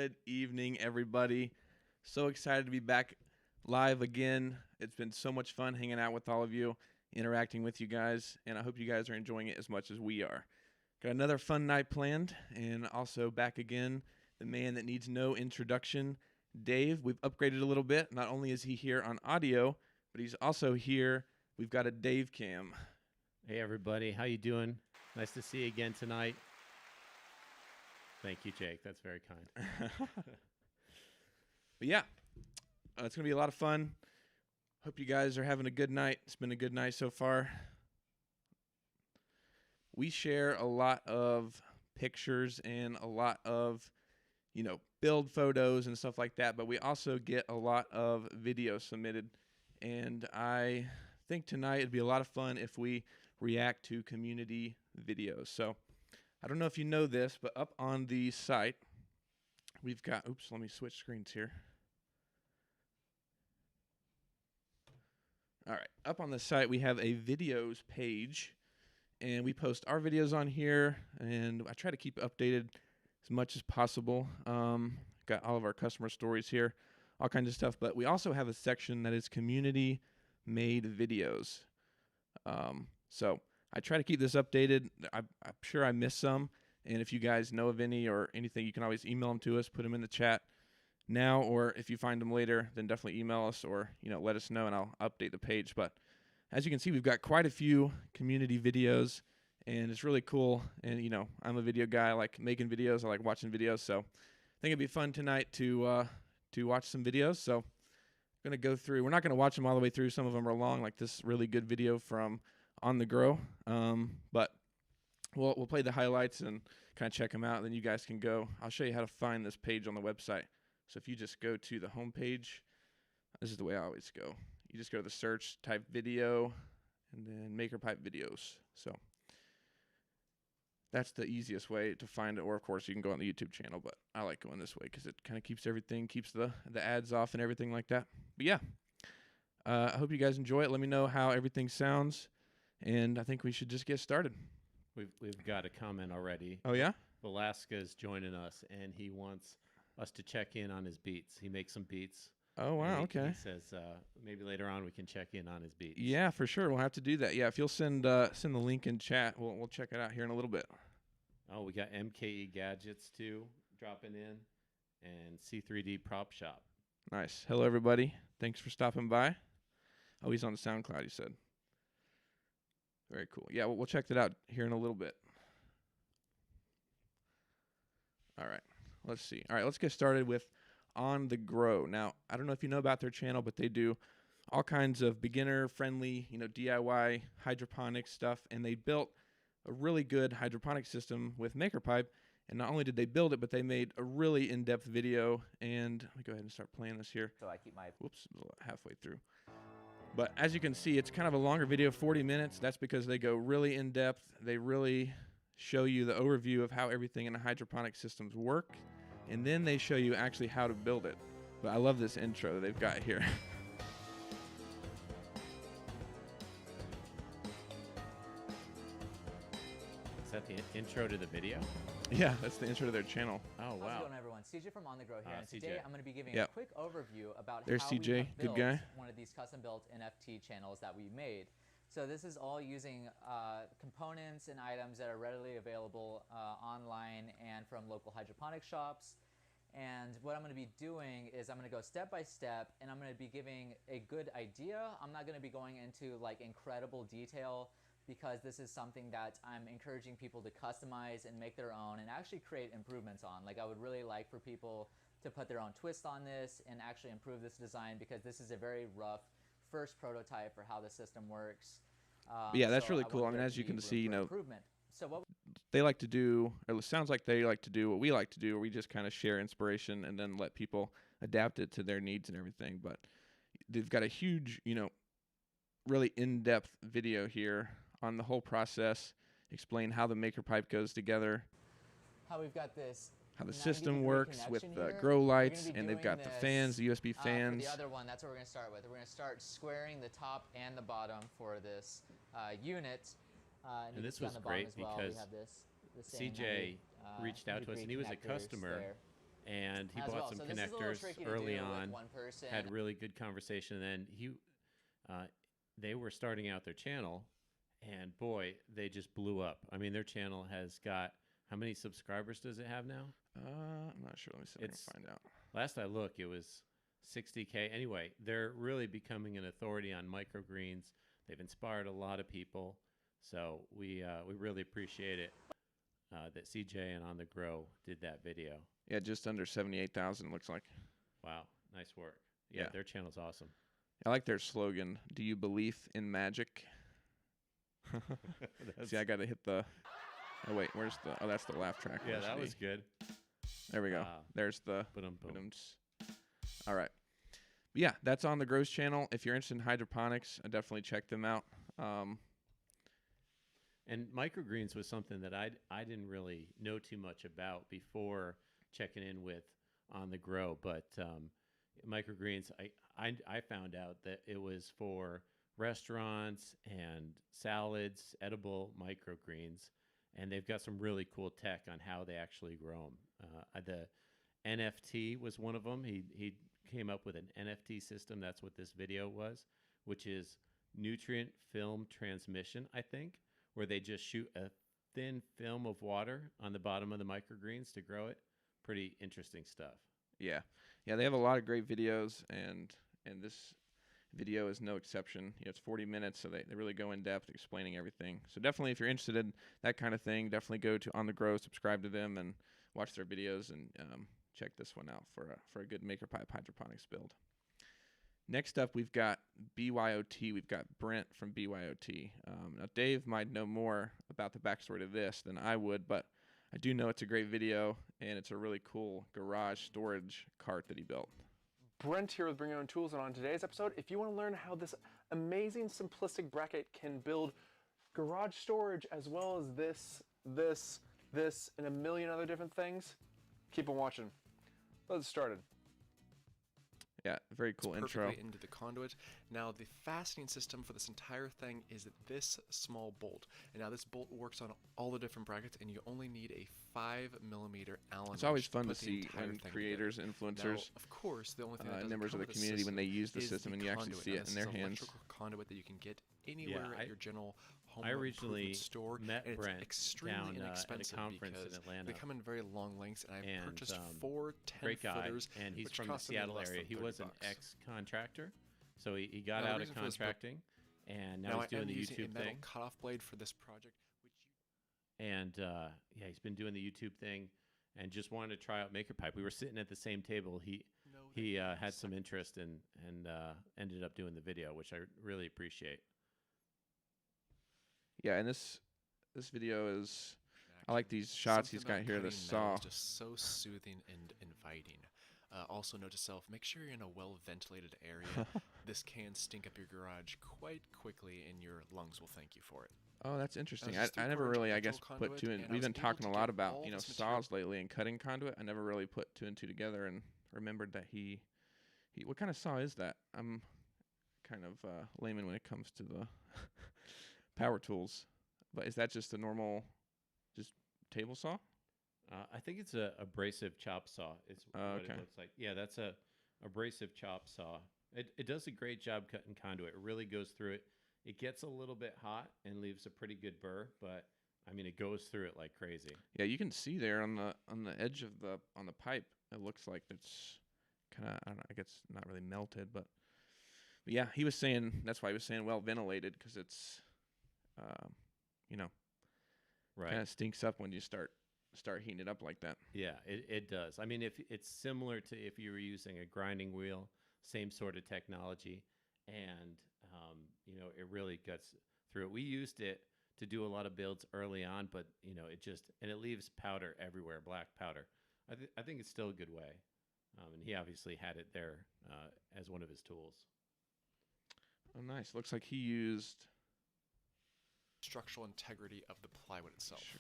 Good evening, everybody. So excited to be back live again. It's been so much fun hanging out with all of you, interacting with you guys, and I hope you guys are enjoying it as much as we are. Got another fun night planned, and also back again, the man that needs no introduction, Dave. We've upgraded a little bit. Not only is he here on audio, but he's also here. We've got a Dave cam. Hey everybody, how you doing? Nice to see you again tonight. Thank you, Jake. That's very kind. But yeah, it's going to be a lot of fun. Hope you guys are having a good night. It's been a good night so far. We share a lot of pictures and a lot of, build photos and stuff like that, but we also get a lot of video submitted. And I think tonight it'd be a lot of fun if we react to community videos. So I don't know if you know this, but up on the site, we've got, let me switch screens here. All right, up on the site, we have a videos page, and we post our videos on here, and I try to keep updated as much as possible. Got all of our customer stories here, all kinds of stuff, but we also have a section that is community-made videos. So I try to keep this updated. I'm sure I missed some, and if you guys know of any or anything, you can always email them to us, put them in the chat now, or if you find them later, then definitely email us or let us know, and I'll update the page. But as you can see, we've got quite a few community videos, and it's really cool. And I'm a video guy. I like making videos. I like watching videos. So I think it'd be fun tonight to watch some videos. So I'm gonna go through. We're not gonna watch them all the way through. Some of them are long, like this really good video from On the Grow. But we'll play the highlights and kind of check them out. And then you guys can go. I'll show you how to find this page on the website. So if you just go to the home page, this is the way I always go. You just go to the search, type video, and then MakerPipe videos. So that's the easiest way to find it. Or, of course, you can go on the YouTube channel, but I like going this way because it kind of keeps everything, keeps the ads off and everything like that. But, yeah, I hope you guys enjoy it. Let me know how everything sounds, and I think we should just get started. We've got a comment already. Oh, yeah? Velasquez joining us, and he wants us to check in on his beats. He makes some beats. Oh, wow, okay. He says maybe later on we can check in on his beats. Yeah, for sure. We'll have to do that. Yeah, if you'll send the link in chat, we'll check it out here in a little bit. Oh, we got MKE Gadgets, too, dropping in, and C3D Prop Shop. Nice. Hello, everybody. Thanks for stopping by. Oh, he's on the SoundCloud, you said. Very cool. Yeah, we'll check that out here in a little bit. All right. Let's see. All right, let's get started with On the Grow. Now, I don't know if you know about their channel, but they do all kinds of beginner-friendly, DIY hydroponic stuff, and they built a really good hydroponic system with MakerPipe. And not only did they build it, but they made a really in-depth video. And let me go ahead and start playing this here. So I keep my Halfway through. But as you can see, it's kind of a longer video, 40 minutes. That's because they go really in-depth. They really show you the overview of how everything in the hydroponic systems work, and then they show you actually how to build it. But I love this intro that they've got here. Is that the intro to the video? Yeah, that's the intro to their channel. Oh, wow. How's it going, everyone? CJ from On the Grow here, and today I'm going to be giving Yep. a quick overview about There's how CJ, we have good built guy. one of these custom-built NFT channels that we made. So this is all using components and items that are readily available online and from local hydroponic shops. And what I'm going to be doing is I'm going to go step by step, and I'm going to be giving a good idea. I'm not going to be going into like incredible detail, because this is something that I'm encouraging people to customize and make their own and actually create improvements on. Like, I would really like for people to put their own twist on this and actually improve this design, because this is a very rough first prototype for how the system works. Yeah, that's really I cool. want I mean, there as to you be can room see, for improvement. So what they like to do, or it sounds like they like to do what we like to do, where we just kind of share inspiration and then let people adapt it to their needs and everything. But they've got a huge, really in-depth video here on the whole process, explain how the MakerPipe goes together, how we've got this, how the 90 system degree works with connection the here. grow We're lights, gonna be and they've doing got the this, fans, the USB fans. For the other one, that's what we're going to start with. We're going to start squaring the top and the bottom for this unit. And this was great because CJ reached out to us, and he was a customer and he as bought well. some So this is a little connectors tricky to early do on. with one person. Had really good conversation. And then they were starting out their channel, and boy, they just blew up. I mean, their channel has got, how many subscribers does it have now? I'm not sure. Let me see if I It's- can find out. Last I looked, it was 60K. Anyway, they're really becoming an authority on microgreens. They've inspired a lot of people. So we really appreciate it that CJ and On the Grow did that video. Yeah, just under 78,000 looks like. Wow, nice work. Yeah, Yeah. their channel's awesome. I like their slogan. Do you believe in magic? See, I got to hit the. Oh wait, where's the? Oh, that's the laugh track. Yeah, Where's that the- was good. There we go. Wow. There's the. Boom. Ba-dums. All right. But yeah, that's on the Grows channel. If you're interested in hydroponics, I definitely check them out. And microgreens was something that I didn't really know too much about before checking in with On the Grow. But microgreens, I found out that it was for restaurants and salads, edible microgreens, and they've got some really cool tech on how they actually grow them. The NFT was one of them. He came up with an NFT system. That's what this video was, which is nutrient film transmission, I think, where they just shoot a thin film of water on the bottom of the microgreens to grow it. Pretty interesting stuff. Yeah, they have a lot of great videos, and this video is no exception. It's 40 minutes, so they really go in depth explaining everything. So definitely, if you're interested in that kind of thing, definitely go to On the Grow, subscribe to them, and watch their videos, and check this one out for a good MakerPipe hydroponics build. Next up, we've got BYOT. We've got Brent from BYOT. Now, Dave might know more about the backstory to this than I would, but I do know it's a great video, and it's a really cool garage storage cart that he built. Brent here with Bring Your Own Tools, and on today's episode, if you want to learn how this amazing simplistic bracket can build garage storage as well as this, and a million other different things, keep on watching. Let's get started. Yeah, very cool intro. Perfectly into the conduit. Now, the fastening system for this entire thing is this small bolt. And now this bolt works on all the different brackets, and you only need a 5mm Allen It's always wrench fun to put the see entire when thing creators, together. influencers, Now, of course, the only thing that doesn't members of come the with community, when they use the is system and you actually conduit. see Now, it this in is their an hands. electrical conduit that you can get anywhere I- at your general home I originally improvement store. met and Brent it's extremely down at a inexpensive conference in because Atlanta. they come in very long lengths, and I And, purchased um, 4 Great guy, 10-footers, and he's which from the cost me Seattle less area. than He was an $30. ex-contractor, so he got Now, the out of reason for this book- contracting, and now Now he's I doing am the using a YouTube metal thing. cutoff blade for this project, which And yeah, he's been doing the YouTube thing, and just wanted to try out MakerPipe. We were sitting at the same table. He you know he that had some interest and ended up doing the video, which I really appreciate. Yeah, and this video is. I action. like these shots he's Something got about here. The cutting metal saw. is just so soothing and inviting. Also, note to self: make sure you're in a well-ventilated area. This can stink up your garage quite quickly, and your lungs will thank you for it. Oh, that's interesting. just I never 3/4 really, I electrical guess, put conduit, two in. and I We've was been able talking to a lot get about all this saws lately and cutting conduit. I never really put two and two together and remembered that he. What kind of saw is that? I'm kind of layman when it comes to the power tools, but is that just a normal, just table saw? I think it's a abrasive chop saw. Is what okay. it looks like. Yeah, that's a abrasive chop saw. It does a great job cutting conduit. It really goes through it. It gets a little bit hot and leaves a pretty good burr, but I mean it goes through it like crazy. Yeah, you can see there on the edge of the pipe. It looks like it's kind of, I don't know, I guess not really melted, but yeah, he was saying that's why he was saying well ventilated because it's, Right. kind of stinks up when you start heating it up like that. Yeah, it does. I mean, if it's similar to if you were using a grinding wheel, same sort of technology, and it really guts through it. We used it to do a lot of builds early on, but it leaves powder everywhere, black powder. I think it's still a good way, and he obviously had it there as one of his tools. Oh, nice. Looks like he used. Structural integrity of the plywood itself. Sure.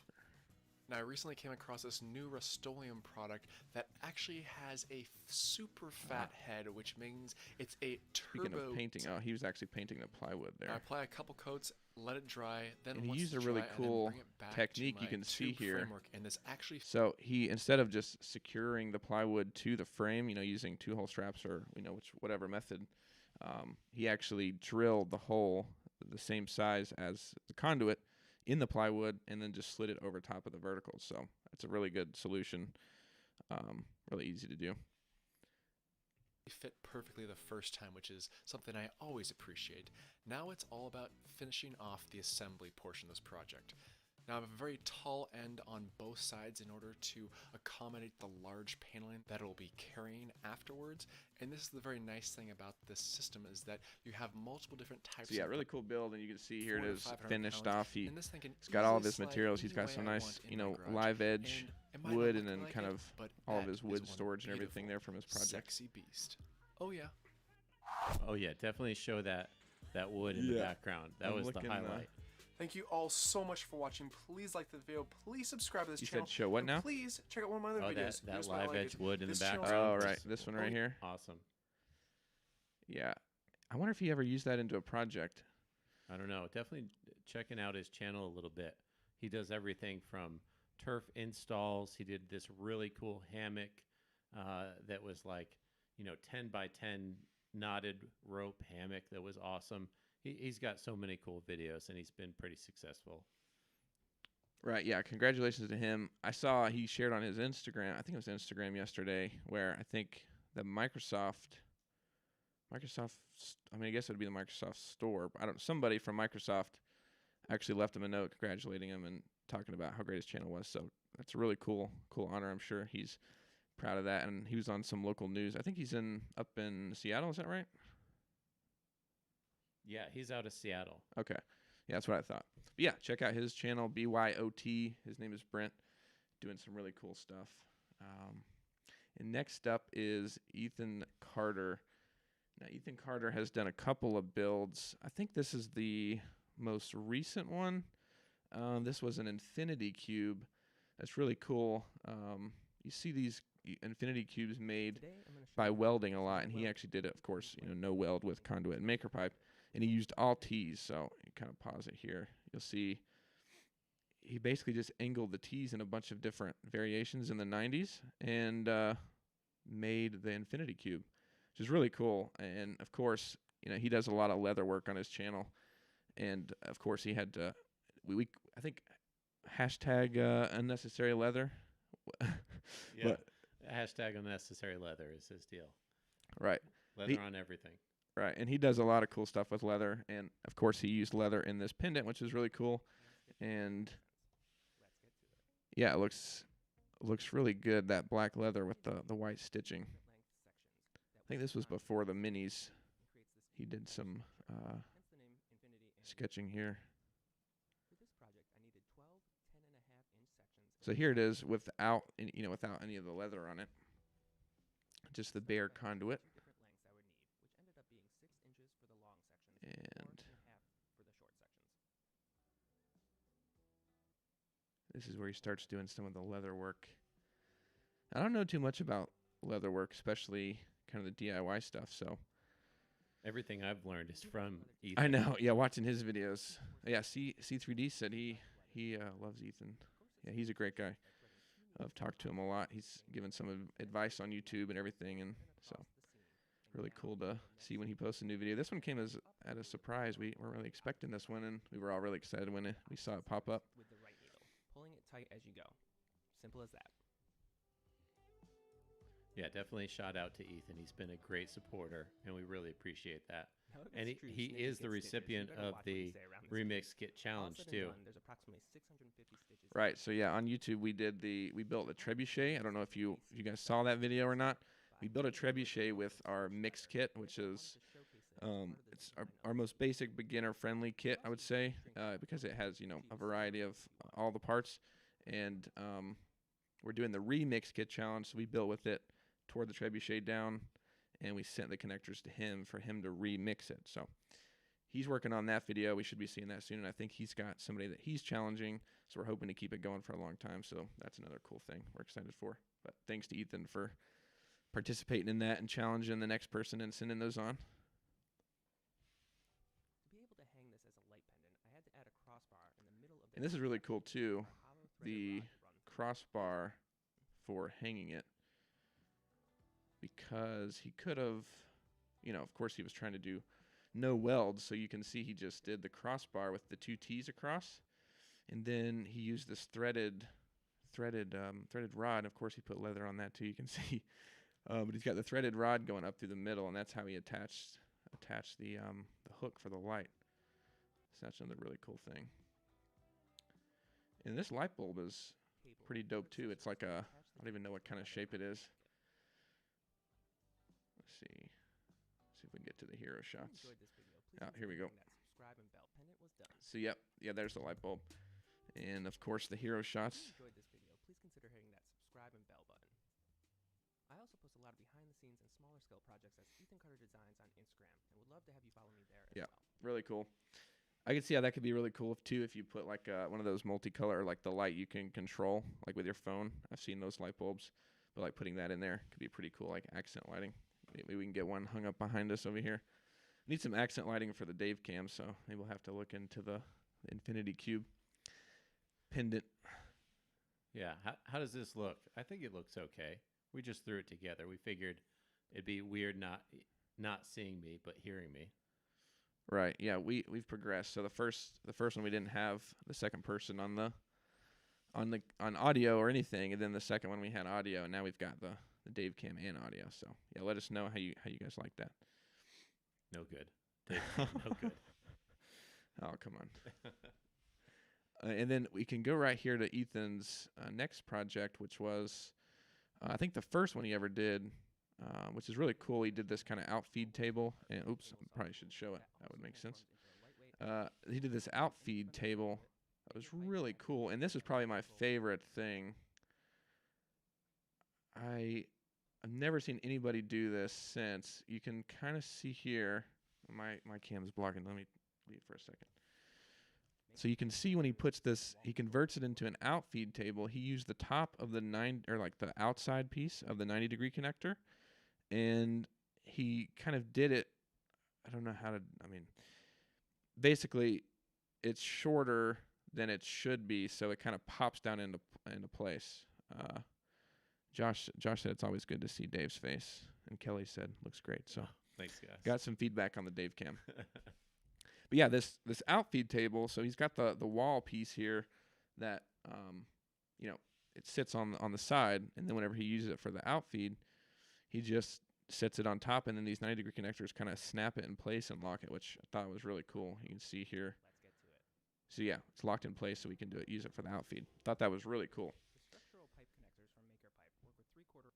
Now, I recently came across this new Rust-Oleum product that actually has a super fat head, which means it's a Speaking turbo. of painting, oh, he was actually painting the plywood I there. apply a couple coats, let it dry, then And he once used it's a really dry, I cool then bring it back technique to you my can see tube here. framework, and this actually So he, instead of just securing the plywood to the frame, using 2-hole straps or whatever method, he actually drilled the hole the same size as the conduit in the plywood and then just slid it over top of the verticals. So that's a really good solution. Really easy to do. fit perfectly the first time, which is something I always appreciate. Now it's all about finishing off the assembly portion of this project. Now I have a very tall end on both sides in order to accommodate the large paneling that it will be carrying afterwards. And this is the very nice thing about this system, is that you have multiple different types So yeah, of really cool build, and you can see here it 400 is to 500 finished pounds, off. He's and this thing can got all of easily his slide materials. He's any got way some I nice, want in my garage. live edge And it might not wood, look and then like kind it, of but all of that his is wood one storage and everything beautiful, there from his project. Sexy beast. Oh yeah. Oh yeah, definitely show that wood in the Yeah. background. That I'm was the looking, highlight. Thank you all so much for watching. Please like the video. Please subscribe to this You channel. said show what and now? Please check out one of my other Oh, videos. that Here's my live like edge it. wood in the This channel- background. Oh, is right, this one right here. Awesome. Yeah, I wonder if he ever used that into a project. I don't know. Definitely checking out his channel a little bit. He does everything from turf installs. He did this really cool hammock that was like, 10 by 10 knotted rope hammock that was awesome. He's got so many cool videos, and he's been pretty successful. Right, yeah, congratulations to him. I saw he shared on his Instagram, I think it was Instagram yesterday, where I think the Microsoft, I guess it would be the Microsoft store. But somebody from Microsoft actually left him a note congratulating him and talking about how great his channel was. So that's a really cool honor. I'm sure he's proud of that. And he was on some local news. I think he's up in Seattle. Is that right? Yeah, he's out of Seattle. Okay. Yeah, that's what I thought. But yeah, check out his channel, BYOT. His name is Brent, doing some really cool stuff. And next up is Ethan Carter. Now, Ethan Carter has done a couple of builds. I think this is the most recent one. This was an infinity cube. That's really cool. You see these infinity cubes made by welding a lot, and he actually did it, of course, no weld with conduit and maker pipe. And he used all T's, so you kind of pause it here. You'll see he basically just angled the T's in a bunch of different variations in the 90s and made the infinity cube, which is really cool. And, of course, he does a lot of leather work on his channel. And, of course, he had to, I think, hashtag unnecessary leather. Yeah. But, Hashtag unnecessary leather is his deal. right. Leather on everything. Right, and he does a lot of cool stuff with leather, and of course he used leather in this pendant, which is really cool. And yeah, it looks really good, that black leather with the white stitching. I think this was before the minis. He did some sketching here. So here it is without any of the leather on it, just the bare conduit. And this is where he starts doing some of the leather work. I don't know too much about leather work, especially kind of the DIY stuff. So Everything I've learned is from Ethan. I know, yeah, watching his videos. Yeah, C3D said he loves Ethan. Yeah, he's a great guy. I've talked to him a lot. He's given some advice on YouTube and everything, and so really cool to see when he posts a new video. This one came at a surprise. We weren't really expecting this one, and we were all really excited when we saw it pop up. With the right needle, pulling it tight as you go. Simple as that. Yeah, definitely shout out to Ethan. He's been a great supporter, and we really appreciate that. And he is the recipient of the Remix Kit Challenge, too. There's approximately 650 stitches. Right. So yeah, on YouTube we built a trebuchet. I don't know if you guys saw that video or not. We built a trebuchet with our mixed kit, which is it's our most basic beginner friendly kit, I would say, because it has a variety of all the parts. And we're doing the remix kit challenge, so we built with it, tore the trebuchet down, and we sent the connectors to him for him to remix it. So he's working on that video. We should be seeing that soon. And I think he's got somebody that he's challenging. So we're hoping to keep it going for a long time. So that's another cool thing we're excited for. But thanks to Ethan for participating in that and challenging the next person and sending those on. To be able to hang this as a light pendant, I had to add a crossbar in the middle of the And this is really cool too. a hollow threaded The rod to run through. crossbar for hanging it, because he could have, of course he was trying to do no weld, so you can see he just did the crossbar with the 2 T's across, and then he used this threaded rod. Of course he put leather on that too, you can see, but he's got the threaded rod going up through the middle, and that's how he attached the hook for the light. So that's another really cool thing. And this light bulb is Cable pretty dope too. It's like a, attach I the don't even know what kind of shape it is. Let's see if we can get to the hero If you shots. enjoyed this video, please Ah, here we go. consider hitting that subscribe and bell. Pendant was done. So yep, there's the light bulb, and of course the hero If you shots. enjoyed this video, please consider hitting that subscribe and bell button. I also post a lot of behind the scenes and smaller scale projects as Ethan Carter Designs on Instagram, and would love to have you follow me there Yeah. as well. Really cool. I can see how that could be really cool too if you put like one of those multicolor, like the light you can control, like with your phone. I've seen those light bulbs, but like putting that in there could be pretty cool, like accent lighting. Maybe we can get one hung up behind us over here. Need some accent lighting for the Dave cam, so maybe we'll have to look into the Infinity Cube pendant. Yeah. How does this look? I think it looks okay. We just threw it together. We figured it'd be weird not seeing me but hearing me. Right. Yeah, we've progressed. So the first one we didn't have the second person on audio or anything, and then the second one we had audio, and now we've got the Dave cam and audio. So yeah, let us know how you guys like that. No good. Dave, no good. Oh, come on. And then we can go right here to Ethan's next project, which was I think the first one he ever did, which is really cool. He did this kind of outfeed table, and oops, I probably should show it. That would make sense. He did this outfeed table. That was really cool, and this is probably my favorite thing. I've never seen anybody do this since. You can kind of see here. My cam's blocking. Let me leave for a second. So you can see when he puts this, he converts it into an outfeed table. He used the top of the the outside piece of the 90-degree connector, and he kind of did it. I don't know how to. Basically, it's shorter than it should be, so it kind of pops down into place. Josh said it's always good to see Dave's face, and Kelly said looks great. So Thanks, guys. got some feedback on the Dave cam. But yeah, this outfeed table. So he's got the wall piece here that it sits on the side, and then whenever he uses it for the outfeed, he just sets it on top, and then these 90-degree connectors kind of snap it in place and lock it, which I thought was really cool. You can see here. Let's get to it. So yeah, it's locked in place, so we can use it for the outfeed. Thought that was really cool. The structural pipe connectors from Maker Pipe work with 3/4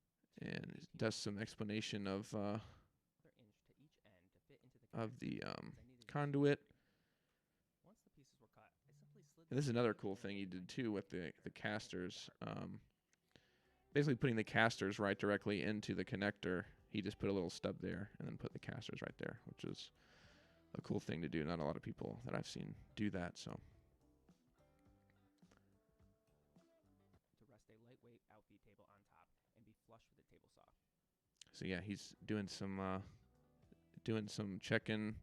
And it does some explanation of inch to each end to fit into the the connectors, as I needed to conduit. Once the pieces were cut, I simply slid And this is them another into cool the thing he did connector too with the and casters. Basically putting the casters right directly into the connector. He just put a little stub there and then put the casters right there, which is a cool thing to do. Not a lot of people that I've seen do that. So to rest a lightweight outfeed table on top and be flush with the table saw. yeah, he's doing some checking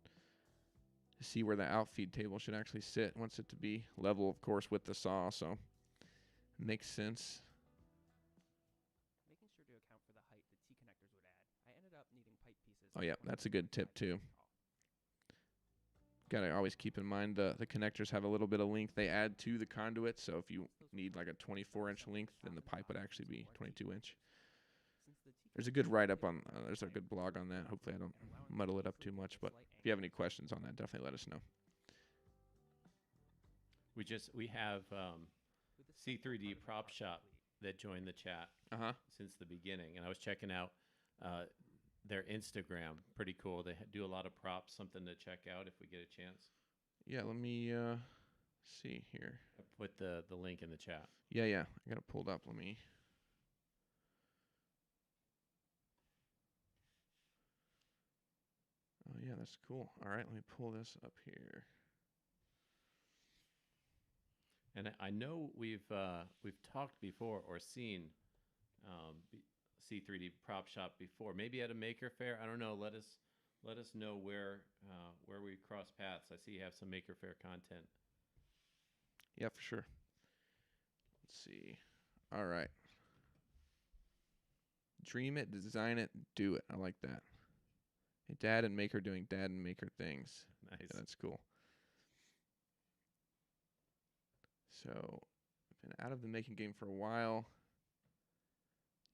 to see where the outfeed table should actually sit. Wants it to be level, of course, with the saw. So makes sense. Making sure to account for the height the T connectors would add, I ended up needing pipe pieces. Oh yeah, that's a good tip too. Gotta always keep in mind the connectors have a little bit of length they add to the conduit. So if you need like a 24-inch length, then the pipe would actually be 22-inch. There's a good write-up on, there's a good blog on that. Hopefully I don't muddle it up too much, but if you have any questions on that, definitely let us know. We have C3D Prop Shop that joined the chat Uh-huh. since the beginning, and I was checking out their Instagram. Pretty cool. They do a lot of props. Something to check out if we get a chance. Yeah, let me see here. I put the link in the chat. Yeah, I got it pulled up. Let me. Oh yeah, that's cool. All right, let me pull this up here. And I know we've talked before or seen C3D Prop Shop before, maybe at a Maker Faire. I don't know. Let us know where we cross paths. I see you have some Maker Faire content. Yeah, for sure. Let's see. All right. Dream it, design it, do it. I like that. Hey, Dad and Maker doing Dad and Maker things. Nice. Yeah, that's cool. So, I've been out of the making game for a while.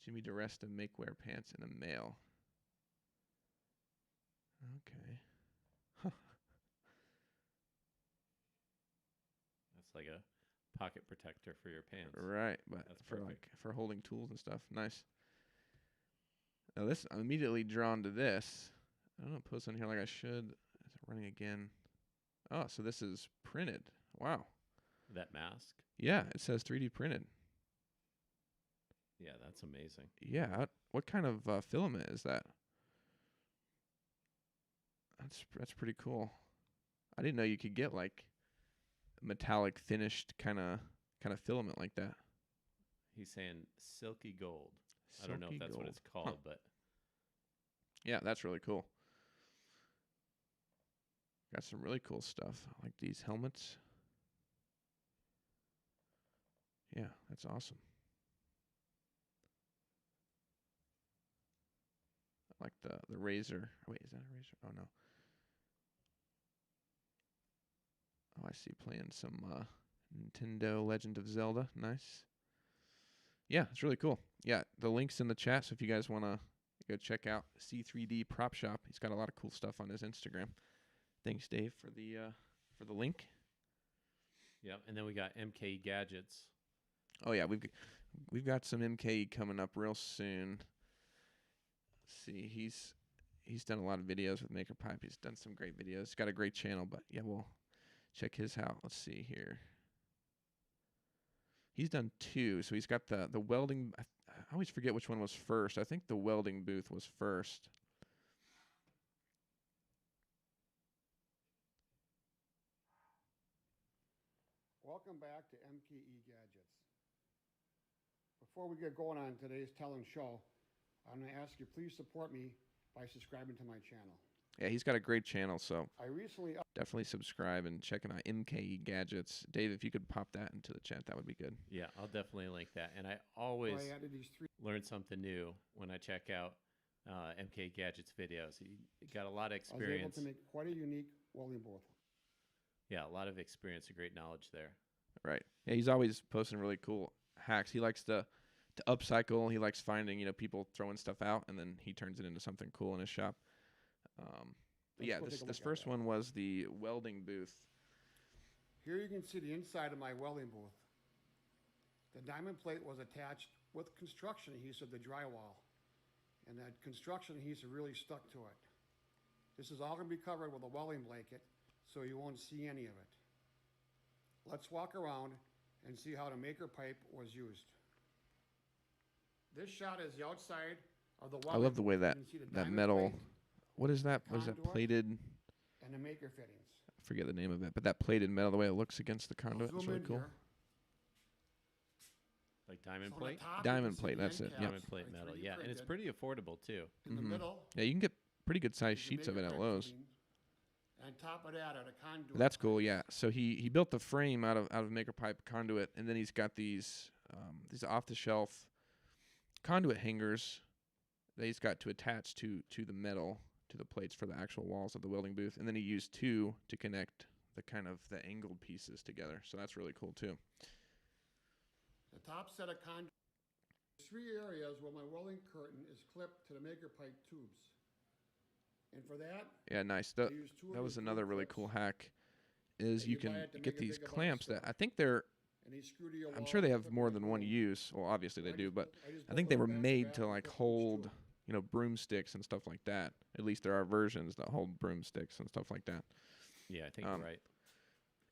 Jimmy DeResta make wear pants in a male. Okay. That's like a pocket protector for your pants. Right, but That's for perfect. for holding tools and stuff. Nice. Now this, I'm immediately drawn to this. I don't know, post on here like I should. Is it running again? Oh, so this is printed. Wow. That mask. Yeah, it says 3D printed. Yeah, that's amazing. Yeah, what kind of filament is that? That's pretty cool. I didn't know you could get like metallic finished kind of filament like that. He's saying silky gold. I don't know if Silky that's what gold. it's called, but Yeah, that's really cool. Got some really cool stuff. I like these helmets. Yeah, that's awesome. I like the razor. Oh, wait, is that a razor? Oh no. Oh, I see playing some Nintendo Legend of Zelda. Nice. Yeah, it's really cool. Yeah, the link's in the chat, so if you guys want to go check out C3D Prop Shop, he's got a lot of cool stuff on his Instagram. Thanks, Dave, for the link. yeah. And then we got MK Gadgets. Oh yeah, we've got some MKE coming up real soon. Let's see, he's done a lot of videos with MakerPipe. He's done some great videos. He's got a great channel, but yeah, we'll check his out. Let's see here. He's done 2, so he's got the welding. I always forget which one was first. I think the welding booth was first. Welcome back to MKE Gadgets. Before we get going on today's talent show, I'm going to ask you please support me by subscribing to my channel. Yeah, he's got a great channel, so I recently definitely subscribe and check him out. MKE Gadgets. Dave, if you could pop that into the chat, that would be good. Yeah, I'll definitely link that. And I always added these 3 learn something new when I check out MK Gadgets videos. He got a lot of I was able experience. to make quite a unique welding booth. Yeah, a lot of experience and great knowledge there. Right. Yeah, he's always posting really cool hacks. He likes to upcycle. He likes finding, people throwing stuff out, and then he turns it into something cool in his shop. But yeah, go take a this look at first that. one was the welding booth. Here you can see the inside of my welding booth. The diamond plate was attached with construction adhesive to drywall, and that construction adhesive really stuck to it. This is all going to be covered with a welding blanket, so you won't see any of it. Let's walk around and see how the maker pipe was used. This shot is the outside of the I welding love the way booth. that You can see the that diamond metal. plate What is that? Was that conduit. plated? and the maker fittings. I forget the name of it, but that plated metal, the way it looks against the I'll conduit, is zoom really in cool. here. Like diamond So on the plate? top, you Diamond can see plate, the that's end it, caps yep. Diamond plate are metal. 3D Yeah, and it's printed. pretty affordable too. In the Mhm. middle, Yeah, you can get pretty good sized is the sheets of it maker at pipe Lowe's. fitting, and on top of that are the conduit That's cool, pipes. yeah. So he built the frame out of Maker Pipe conduit, and then he's got these off the shelf conduit hangers that he's got to attach to the metal, to the plates for the actual walls of the welding booth, and then he used 2 to connect the angled pieces together. So that's really cool too. The top set of conduit. There's 3 areas where my welding curtain is clipped to the maker pipe tubes. And for that, Yeah, nice. I use 2 of That was these another really clips, cool hack. Is that you you buy can at the get Mega these Big Box clamps that store. I think they're. and they screw to your I'm wall sure they and have clip more in than your one room. use. Well, obviously they I do, just but put- I just I put think they one were back to made back to and like clip these hold, two. broomsticks and stuff like that. At least there are versions that hold broomsticks and stuff like that. Yeah, I think Um, you're right.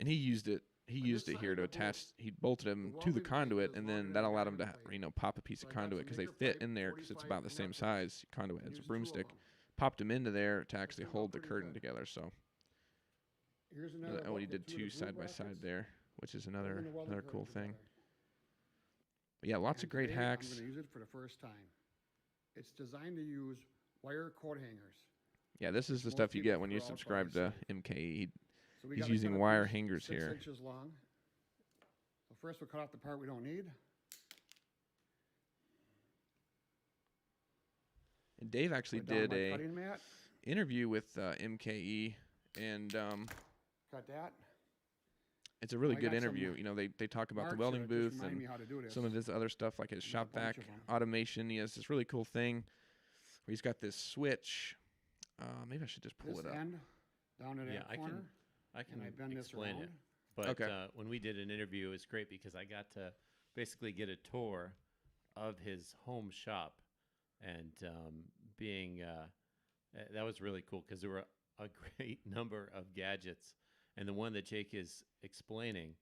And he used it. He On used this it here side to of the booth, attach. He bolted them the to the welding blanket conduit, is and longer then than that a allowed him to, diamond plate. pop a piece So of I got conduit some because they maker fit pipe in there because it's 45 about the same connectors size. Conduit and as a used 2 of broomstick, them. popped them into there to actually turned out hold the pretty curtain good. together. So Here's another. oh, and he hook with did of the two blue side by side brackets. there, which is Put 'em in another the welding another curtain cool thing. together. But yeah, lots of And great today, hacks. I'm going to use it for the first time. It's designed to use wire coat hangers. Yeah, this is the most stuff you people get when you prefer subscribe to outside safe. MKE. So we He's gotta using cut a wire piece hangers 6 here. inches long. So first we'll cut off the part we don't need. And Dave actually Put it down did on my a cutting mat. interview with MKE, and Cut that. it's a really I good got some interview. You know, they talk about the marks welding here that just booth remind and me how to do this. some of his other stuff, like his There's a shop vac bunch of 'em. automation. He has this really cool thing where he's got this switch. Maybe I should just pull This it up. end down to that Yeah, corner. I can and I bend this explain around. it. But Okay. when we did an interview, it was great because I got to basically get a tour of his home shop, and that was really cool because there were a great number of gadgets, and the one that Jake is explaining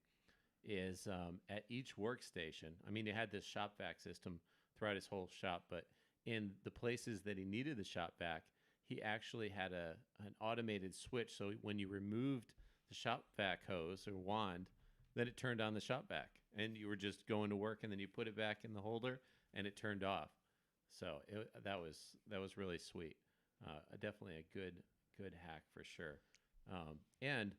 is at each workstation. I mean, he had this shop vac system throughout his whole shop, but in the places that he needed the shop vac, he actually had an automated switch. So when you removed the shop vac hose or wand, then it turned on the shop vac, and you were just going to work, and then you put it back in the holder, and it turned off. So that was really sweet. Definitely a good hack for sure. And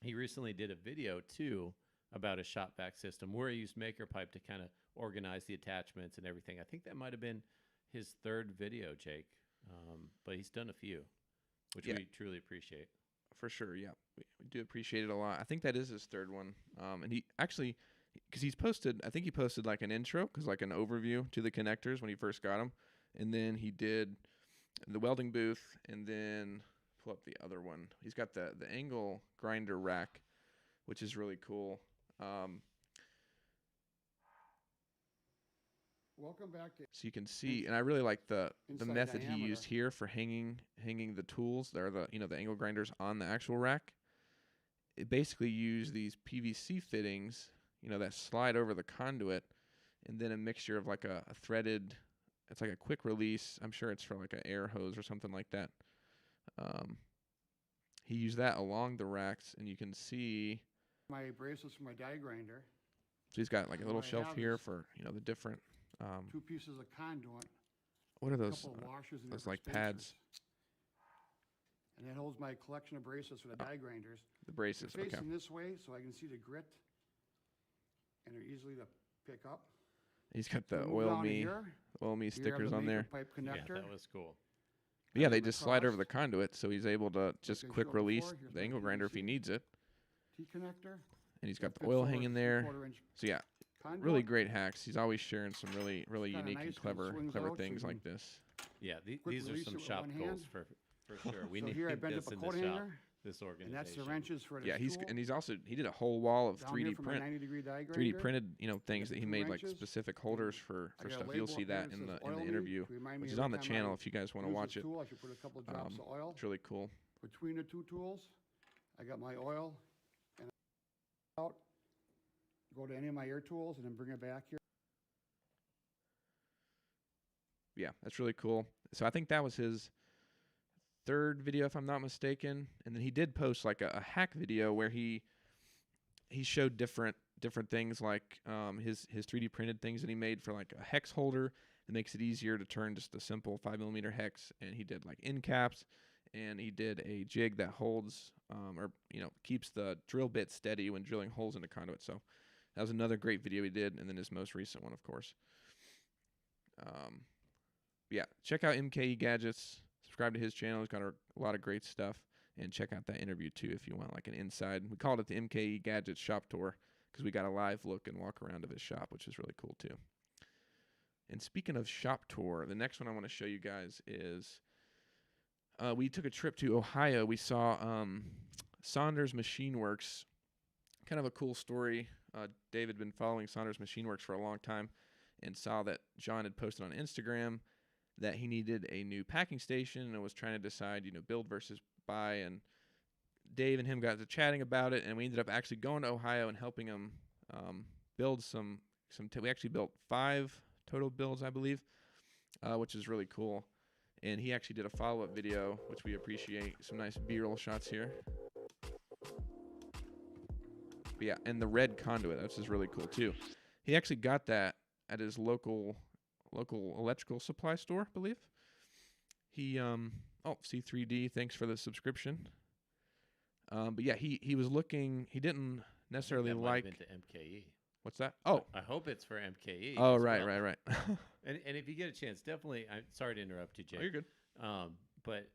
he recently did a video too about a shop vac system where he used MakerPipe to kind of organize the attachments and everything. I think that might have been his third video, Jake, but he's done a few, which Yeah. we truly appreciate. For sure, yeah. We do appreciate it a lot. I think that is his third one. And he actually, because I think he posted like an intro, like an overview to the connectors when he first got them. And then he did the welding booth, and then pull up the other one. He's got the angle grinder rack, which is really cool. Welcome back to So you can see, and I really like the inside method he used diameter. here for hanging the tools. There are the angle grinders on the actual rack. It basically used these PVC fittings, that slide over the conduit, and then a mixture of like a threaded. It's like a quick release. I'm sure it's for like an air hose or something like that. He used that along the racks, and you can see. my bracelets for my die grinder. So he's got like a And little what I shelf have here is for the different. 2 pieces of conduit, What are a those? couple of washers, and those different like pads. spacers. And that holds my collection of bracelets for the die grinders. The They're braces. Okay. facing this way so I can see the grit, and they're easily to pick up. He's got the We move oil down to me here. oil me Here I have stickers the on there. MakerPipe connector. Yeah, that was cool. But yeah, Have they them just slide over across. the conduit, so he's able to just I quick showed release before. Here's the my angle grinder if he PVC. needs it. T-connector. And he's that got the fits oil over hanging there. 3/4 inch So yeah, conduit. really great hacks. He's always sharing some really kinda unique nice and 'cause it clever swings out so things you like can this. Yeah, Quick these are release some it with shop one goals hand. for sure. We So need here I bent this up a in coat the shop. hanger, This and organization. that's the wrenches for the Yeah, tool. he did a whole wall of Down 3D here for my print 90-degree die 3D grinder. printed things the that he 2 made like wrenches. specific holders I for got a stuff. label You'll up see here that that in says the oil me interview, to remind me which is every on the time channel I if you guys want to use watch this it. tool, I should put a couple of drops of oil It's really cool. between the 2 tools. I got my oil and out. Go to any of my air tools and then bring it back here. Yeah, that's really cool. So I think that was his third video, if I'm not mistaken. And then he did post like a hack video where he showed different things, like his 3D printed things that he made for like a hex holder. It makes it easier to turn just a simple 5mm hex. And he did like end caps, and he did a jig that holds keeps the drill bit steady when drilling holes in the conduit. So that was another great video he did, and then his most recent one, of course. Yeah, check out MKE Gadgets. Subscribe to his channel. He's got a lot of great stuff. And check out that interview, too, if you want like an inside. We called it the MKE Gadgets Shop Tour because we got a live look and walk around of his shop, which is really cool, too. And speaking of shop tour, the next one I want to show you guys is we took a trip to Ohio. We saw Saunders Machine Works. Kind of a cool story. David had been following Saunders Machine Works for a long time and saw that John had posted on Instagram that he needed a new packing station and was trying to decide, build versus buy. And Dave and him got to chatting about it, and we ended up actually going to Ohio and helping him build some. We actually built 5 total builds, I believe, which is really cool. And he actually did a follow-up video, which we appreciate. Some nice B-roll shots here. But yeah, and the red conduit, this is really cool too. He actually got that at his local electrical supply store, I believe. He C3D, thanks for the subscription. But yeah, he was looking. He didn't necessarily That might have like. been to MKE. What's that? Oh, I hope it's for MKE. oh, as right, well. right. And if you get a chance, definitely. I'm sorry to interrupt you, Jake. Oh, you're good. But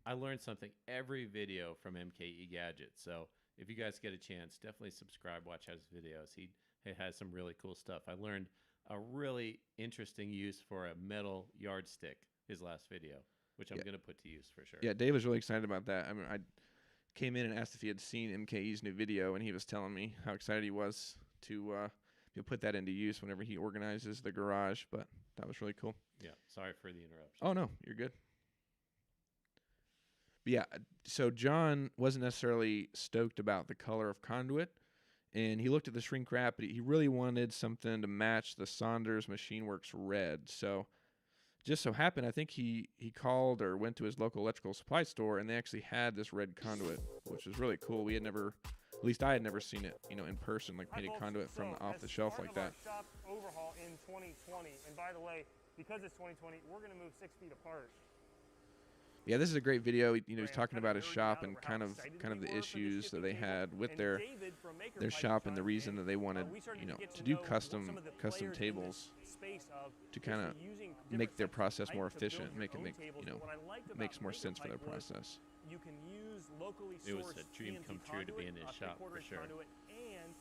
I learned something every video from MKE Gadgets. So if you guys get a chance, definitely subscribe, watch his videos. He has some really cool stuff. I learned a really interesting use for a metal yardstick, his last video, which I'm going to put to use for sure. Yeah, Dave was really excited about that. I mean, I came in and asked if he had seen MKE's new video, and he was telling me how excited he was to put that into use whenever he organizes the garage. But that was really cool. Yeah, sorry for the interruption. Oh, no, you're good. But yeah, so John wasn't necessarily stoked about the color of conduit, and he looked at the shrink wrap, but he really wanted something to match the Saunders Machine Works red. So just so happened, I think he called or went to his local electrical supply store, and they actually had this red conduit, which was really cool. We had never, at least I had never seen it, in person, like painted conduit from off the shelf like that. Shop overhaul in 2020, and by the way, because it's 2020, we're going to move 6 feet apart. Yeah, this is a great video. He's Graham talking kinda about his nerded shop out and over how kind of excited we the were for this issues that shipping they table. had with And their David from Maker their Pipe shop and the chimed reason in. that they wanted, We started to get to to do know what custom some of the custom players in tables this space of to just kind of using make different their types of process pipe more to build efficient, your make it own make tables. But what I liked about makes more Maker sense for their Pipe was process. You can use locally It was sourced a dream CNC come true to be in conduit, his shop, for 3/4 inch sure. conduit, and,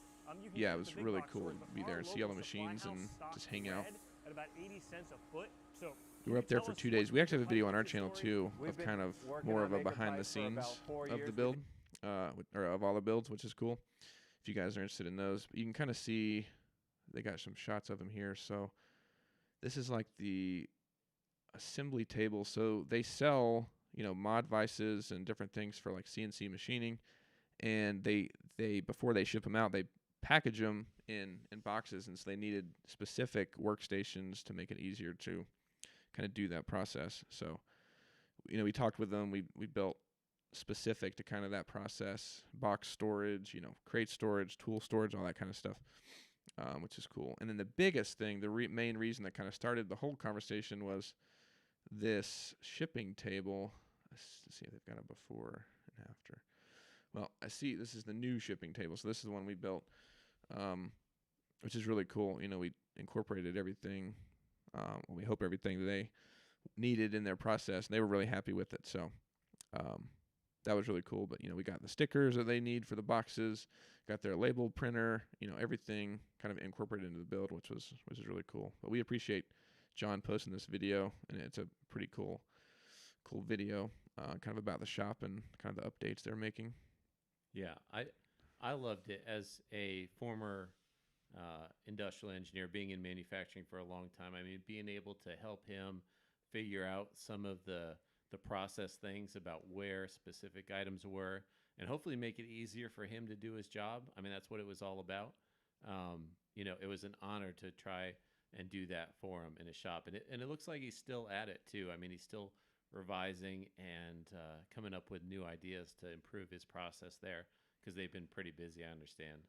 you can Yeah, get it was the big really box cool stores, to but be our there and see all the local supply machines house and stocks just hang out. red at about 80 cents a foot. So We were up there for 2 days. We actually have a video on our channel too of kind of more of a behind the scenes of the build, or of all the builds, which is cool. If you guys are interested in those, you can kind of see they got some shots of them here. So this is like the assembly table. So they sell, mod vices and different things for like CNC machining, and they before they ship them out, they package them in boxes, and so they needed specific workstations to make it easier to kind of do that process. So, we talked with them. We built specific to kind of that process, box storage, crate storage, tool storage, all that kind of stuff, which is cool. And then the biggest thing, the main reason that kind of started the whole conversation was this shipping table. Let's see if they've got a before and after. Well, I see this is the new shipping table. So this is the one we built, which is really cool. We incorporated everything. We hope everything that they needed in their process, and they were really happy with it. So that was really cool. But we got the stickers that they need for the boxes, got their label printer, everything kind of incorporated into the build, which is really cool. But we appreciate John posting this video, and it's a pretty cool video, kind of about the shop and kind of the updates they're making. Yeah, I loved it as a former industrial engineer, being in manufacturing for a long time. I mean, being able to help him figure out some of the process things about where specific items were, and hopefully make it easier for him to do his job. I mean, that's what it was all about. It was an honor to try and do that for him in his shop, and it looks like he's still at it too. I mean, he's still revising and coming up with new ideas to improve his process there, because they've been pretty busy, I understand.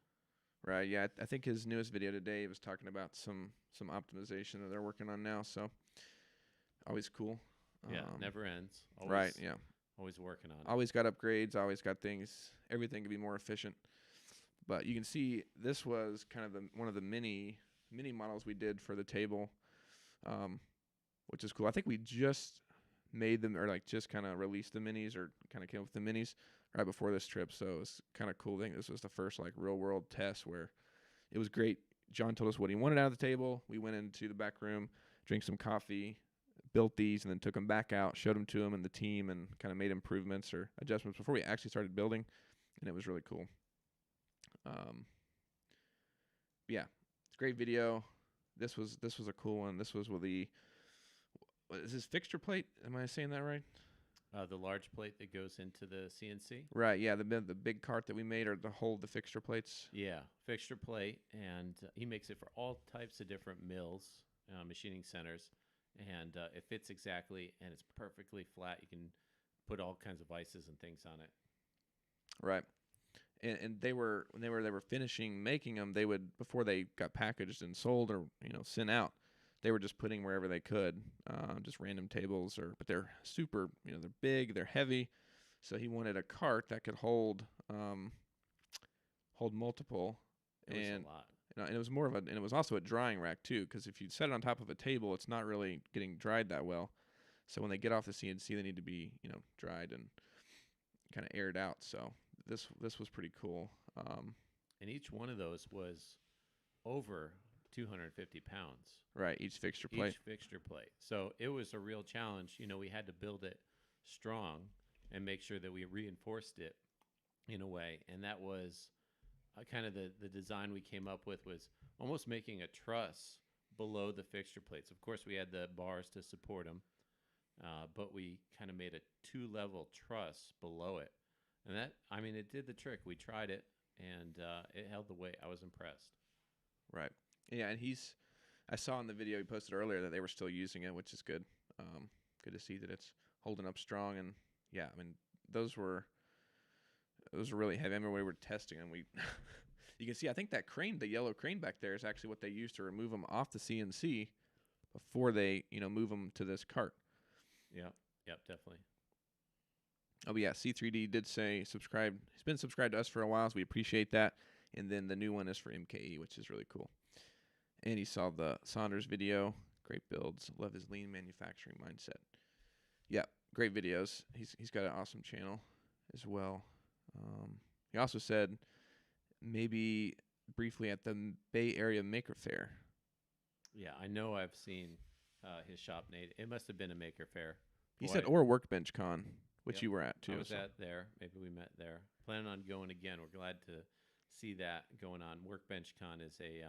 Right, yeah. I think his newest video today was talking about some optimization that they're working on now. So always cool. Yeah, never ends. Always, right, yeah. Always working on it. Always got upgrades, always got things, everything to be more efficient. But you can see this was kind of one of the mini models we did for the table, which is cool. I think we just made them, or like just kind of released the minis, or kind of came up with the minis right before this trip. So it's kind of cool. I think this was the first like real world test where it was great. John told us what he wanted out of the table. We went into the back room, drank some coffee, built these, and then took them back out, showed them to him and the team, and kind of made improvements or adjustments before we actually started building. And it was really cool. Yeah, it's a great video. This was a cool one. This was with what is this fixture plate? Am I saying that right? The large plate that goes into the CNC. Right, yeah, the big cart that we made, or to hold the fixture plates. Yeah, fixture plate, and he makes it for all types of different mills, machining centers, and it fits exactly, and it's perfectly flat. You can put all kinds of vices and things on it. Right. And they were when they were finishing making them, they would, before they got packaged and sold or sent out, they were just putting wherever they could, just random tables. But they're super, they're big, they're heavy, so he wanted a cart that could hold multiple. It was And a lot. and it was more of and it was also a drying rack too, because if you set it on top of a table, it's not really getting dried that well. So when they get off the CNC, they need to be dried and kind of aired out. So this was pretty cool. And each one of those was over 250 pounds. Right, each fixture plate. Each fixture plate. So it was a real challenge. We had to build it strong and make sure that we reinforced it in a way. And that was kind of the design we came up with, was almost making a truss below the fixture plates. Of course, we had the bars to support them, but we kind of made a 2-level truss below it. And that, it did the trick. We tried it, and it held the weight. I was impressed. Right. Yeah, and I saw in the video he posted earlier that they were still using it, which is good. Good to see that it's holding up strong. And yeah, those were really heavy. I remember we were testing them. You can see, I think that crane, the yellow crane back there, is actually what they used to remove them off the CNC before they, move them to this cart. Yep, definitely. Oh, but yeah, C3D did say subscribe. He's been subscribed to us for a while, so we appreciate that. And then the new one is for MKE, which is really cool. And he saw the Saunders video. Great builds. Love his lean manufacturing mindset. Yeah, great videos. He's got an awesome channel as well. He also said maybe briefly at the Bay Area Maker Faire. Yeah, I know I've seen his shop, Nate. It must have been a Maker Faire. He Boy, said, or Workbench Con, which Yep. you were at too. I was so. at there. Maybe we met there. Planning on going again. We're glad to see that going on. Workbench Con is a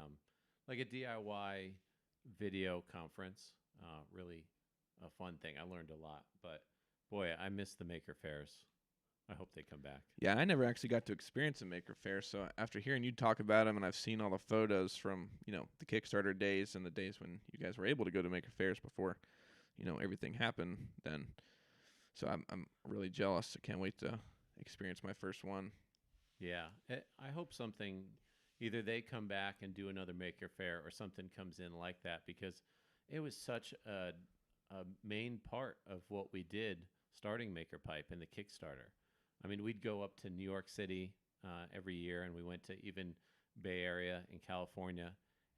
like a DIY video conference. Really a fun thing. I learned a lot. But boy, I miss the Maker Fairs. I hope they come back. Yeah, I never actually got to experience a Maker Faire, so after hearing you talk about them, and I've seen all the photos from, the Kickstarter days and the days when you guys were able to go to Maker Fairs before, everything happened then. So I'm really jealous. I can't wait to experience my first one. Yeah, I hope something, either they come back and do another Maker Faire or something comes in like that, because it was such a main part of what we did starting Maker Pipe and the Kickstarter. We'd go up to New York City every year, and we went to even Bay Area in California,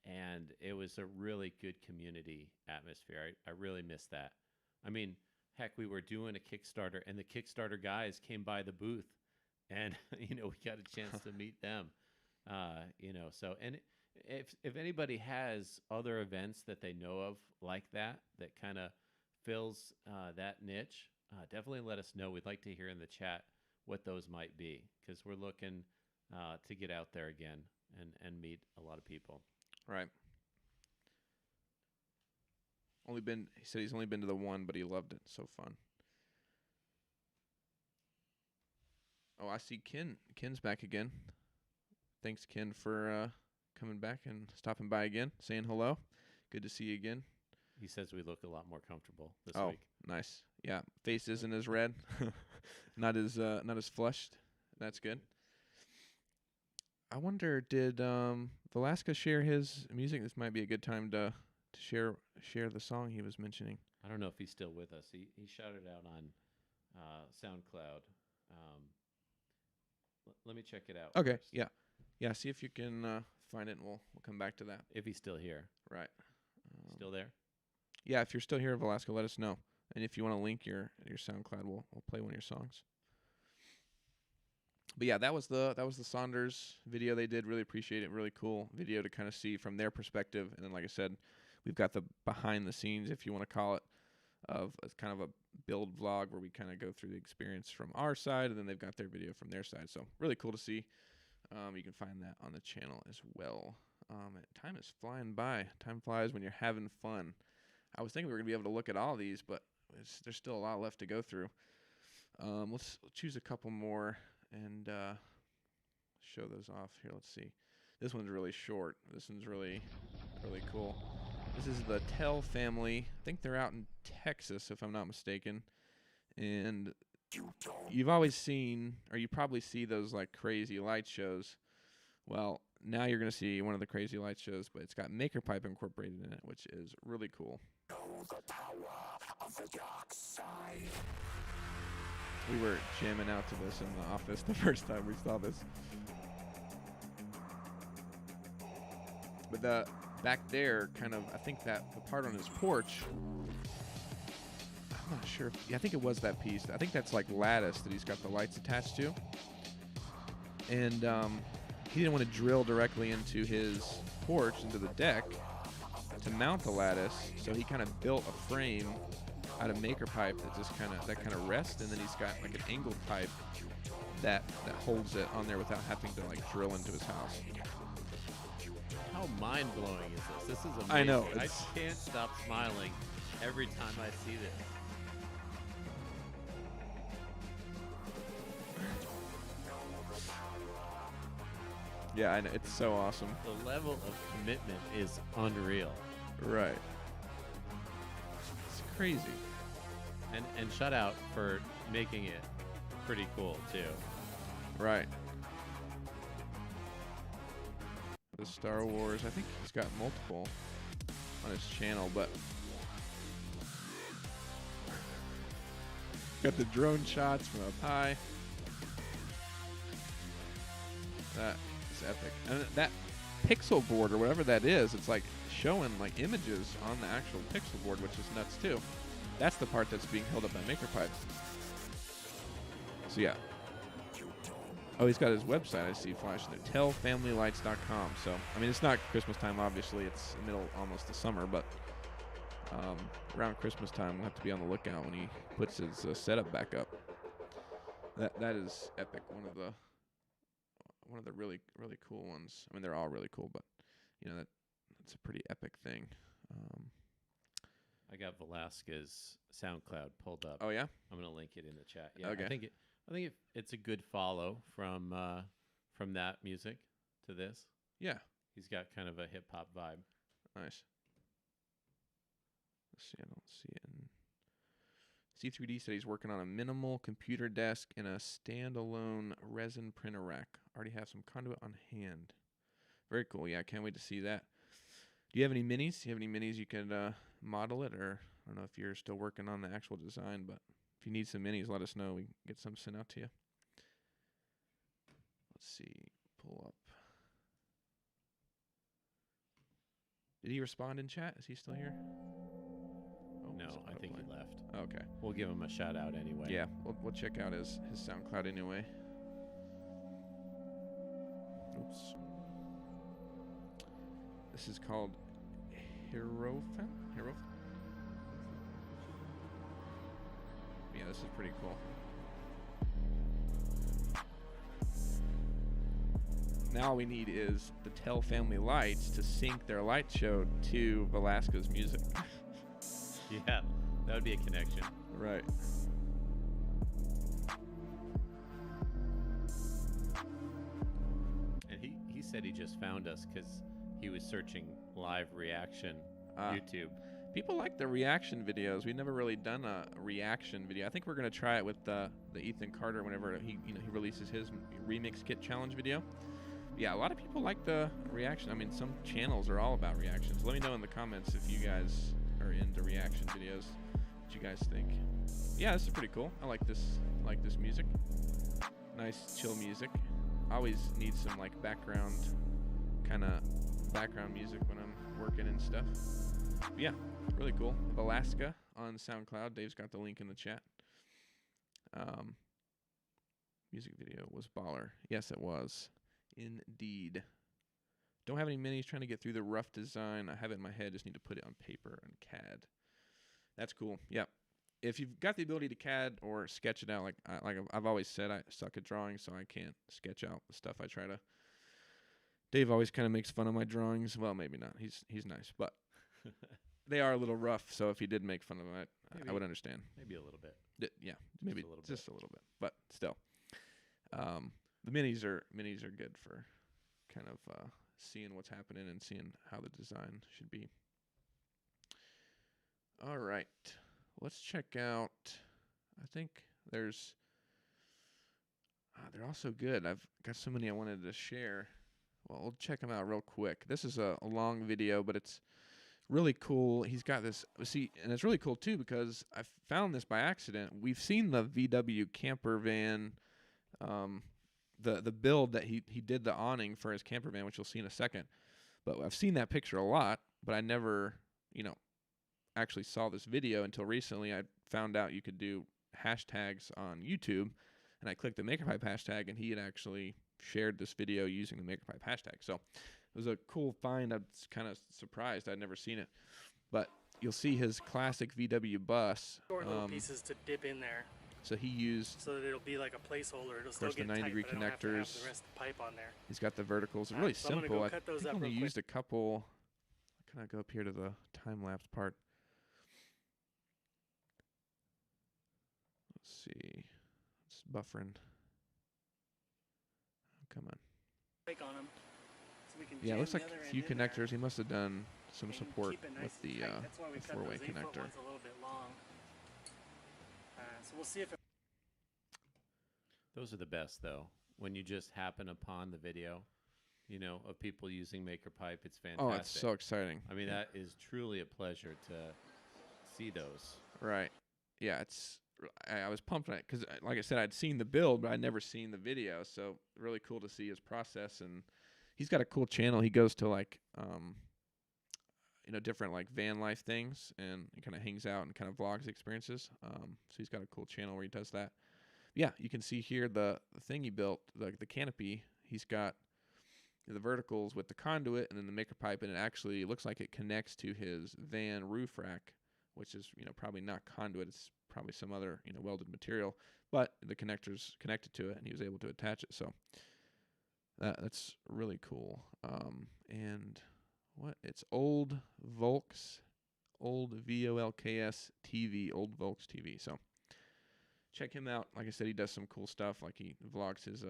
and it was a really good community atmosphere. I really miss that. Heck, we were doing a Kickstarter, and the Kickstarter guys came by the booth, and we got a chance to meet them. So, and if anybody has other events that they know of like that kind of fills that niche, definitely let us know. We'd like to hear in the chat what those might be, because we're looking to get out there again and meet a lot of people. Right. He said he's only been to the one, but he loved it. So fun. Oh, I see Ken. Ken's back again. Thanks, Ken, for coming back and stopping by again, saying hello. Good to see you again. He says we look a lot more comfortable this Oh, week. nice. Yeah, face isn't as red, not as flushed. That's good. I wonder, did Velasquez share his music? This might be a good time to share the song he was mentioning. I don't know if he's still with us. He shouted out on SoundCloud. Let me check it out. Okay, first, yeah. See if you can find it, and we'll come back to that. if he's still here. Right. Still there? Yeah, if you're still here, Velasco, let us know. And if you want to link your SoundCloud, we'll play one of your songs. But yeah, that was the Saunders video they did. Really appreciate it. Really cool video to kind of see from their perspective. And then, like I said, we've got the behind the scenes, if you want to call it, of kind of a build vlog where we kind of go through the experience from our side, and then they've got their video from their side. So really cool to see. You can find that on the channel as well. Time is flying by. Time flies when you're having fun. I was thinking we were going to be able to look at all these, but there's still a lot left to go through. Let's choose a couple more and show those off here. Let's see. This one's really short. This one's really, really cool. This is the Tell family. I think they're out in Texas, if I'm not mistaken. And you've always seen, or you probably see those like crazy light shows. Well, now you're going to see one of the crazy light shows, but it's got MakerPipe incorporated in it, which is really cool. We were jamming out to this in the office the first time we saw this. But the back there, kind of, I think that the part on his porch, I'm not sure. I think it was that piece. I think that's like lattice that he's got the lights attached to. And he didn't want to drill directly into his porch, into the deck, to mount the lattice. So he kind of built a frame out of MakerPipe that just kind of rests, and then he's got like an angled pipe that holds it on there without having to like drill into his house. How mind blowing is this? This is amazing. I know, I it's- can't stop smiling every time I see this. Yeah, I know, it's so awesome. The level of commitment is unreal. Right. It's crazy. And shout out for making it pretty cool too. Right. The Star Wars, I think he's got multiple on his channel, but got the drone shots from up high. That is epic. And that pixel board or whatever that is, it's like showing like images on the actual pixel board, which is nuts too. That's the part that's being held up by MakerPipe. So yeah. Oh, he's got his website, I see flashing there, tellfamilylights.com. So, I mean, it's not Christmas time, obviously. It's middle, almost the summer, but around Christmas time, we'll have to be on the lookout when he puts his setup back up. That is epic. One of the really, really cool ones. I mean, they're all really cool, but, you know, that's a pretty epic thing. I got Velasquez SoundCloud pulled up. Oh, yeah? I'm gonna link it in the chat. Yeah, Okay. I think it's a good follow from that music to this. Yeah. He's got kind of a hip hop vibe. Nice. Let's see, I don't see it. C3D said he's working on a minimal computer desk and a standalone resin printer rack. Already have some conduit on hand. Very cool. Yeah, I can't wait to see that. Do you have any minis? Do you have any minis you could model it? Or I don't know if you're still working on the actual design, but if you need some minis, let us know. We can get some sent out to you. Let's see. Pull up. Did he respond in chat? Is he still here? Oh, No, he's I think he probably- left. Okay. We'll give him a shout out anyway. Yeah, we'll check out his SoundCloud anyway. Oops. This is called Hierophant? Yeah, this is pretty cool. Now all we need is the Tell Family Lights to sync their light show to Velasquez music. Yeah, that would be a connection. Right. And he said he just found us because he was searching live reaction Ah. YouTube. People like the reaction videos. We've never really done a reaction video. I think we're gonna try it with the Ethan Carter whenever he releases his remix kit challenge video. Yeah, a lot of people like the reaction. I mean, some channels are all about reactions. Let me know in the comments if you guys are into reaction videos. What you guys think? Yeah, this is pretty cool. I like this. Music. Nice chill music. I always need some like background music when I'm working and stuff. But yeah, really cool. Alaska on SoundCloud. Dave's got the link in the chat. Music video was baller. Yes, it was. Indeed. Don't have any minis. Trying to get through the rough design. I have it in my head. Just need to put it on paper and CAD. That's cool. Yep. If you've got the ability to CAD or sketch it out, like I've always said, I suck at drawing, so I can't sketch out the stuff I try to. Dave always kind of makes fun of my drawings. Well, maybe not. He's nice, but they are a little rough. So if he did make fun of them, I Maybe. would understand. Maybe a little bit. Yeah, maybe a little bit. just a little bit, but still. The minis are good for kind of seeing what's happening and seeing how the design should be. All right. Let's check out. I think there's. They're also good. I've got so many I wanted to share. Well, we'll check them out real quick. This is a long video, but it's really cool. He's got this. See, and it's really cool too because I found this by accident. We've seen the VW camper van, the build that he did the awning for his camper van, which you'll see in a second. But I've seen that picture a lot, but I never, actually saw this video until recently. I found out you could do hashtags on YouTube, and I clicked the MakerPipe hashtag, and he had actually shared this video using the MakerPipe hashtag. So it was a cool find. I was kind of surprised. I'd never seen it. But you'll see his classic VW bus. Short little pieces to dip in there. So he used, so that it'll be like a placeholder. It'll still course, the get 90-degree tight, but I don't have to have connectors. the rest of the pipe on there. he's got the verticals. It's really So I'm gonna simple. go I cut those think up only real quick. used a couple. Can I go up here to the time-lapse part? Let's see. It's buffering. Come on. Brake on 'em, so we can Yeah, it jam looks the like other a end few in there connectors. He must have done some and support keep it nice with and the tight. That's why we cut four-way those 8-foot connector. ones a little bit long. So we'll see if it Those are the best, though. When you just happen upon the video, of people using MakerPipe, it's fantastic. Oh, it's so exciting. I mean, that is truly a pleasure to see those. Right. Yeah, I was pumped on it because, like I said, I'd seen the build, but I'd never seen the video. So really cool to see his process. And he's got a cool channel. He goes to different like van life things, and he kind of hangs out and kind of vlogs experiences. So he's got a cool channel where he does that. Yeah, you can see here the thing he built, the canopy. He's got the verticals with the conduit and then the MakerPipe, and it actually looks like it connects to his van roof rack, which is probably not conduit. It's probably some other welded material, but the connector's connected to it, and he was able to attach it. So that's really cool. And it's old Volks, old VOLKS TV, old Volks TV. So check him out. Like I said, he does some cool stuff. Like he vlogs his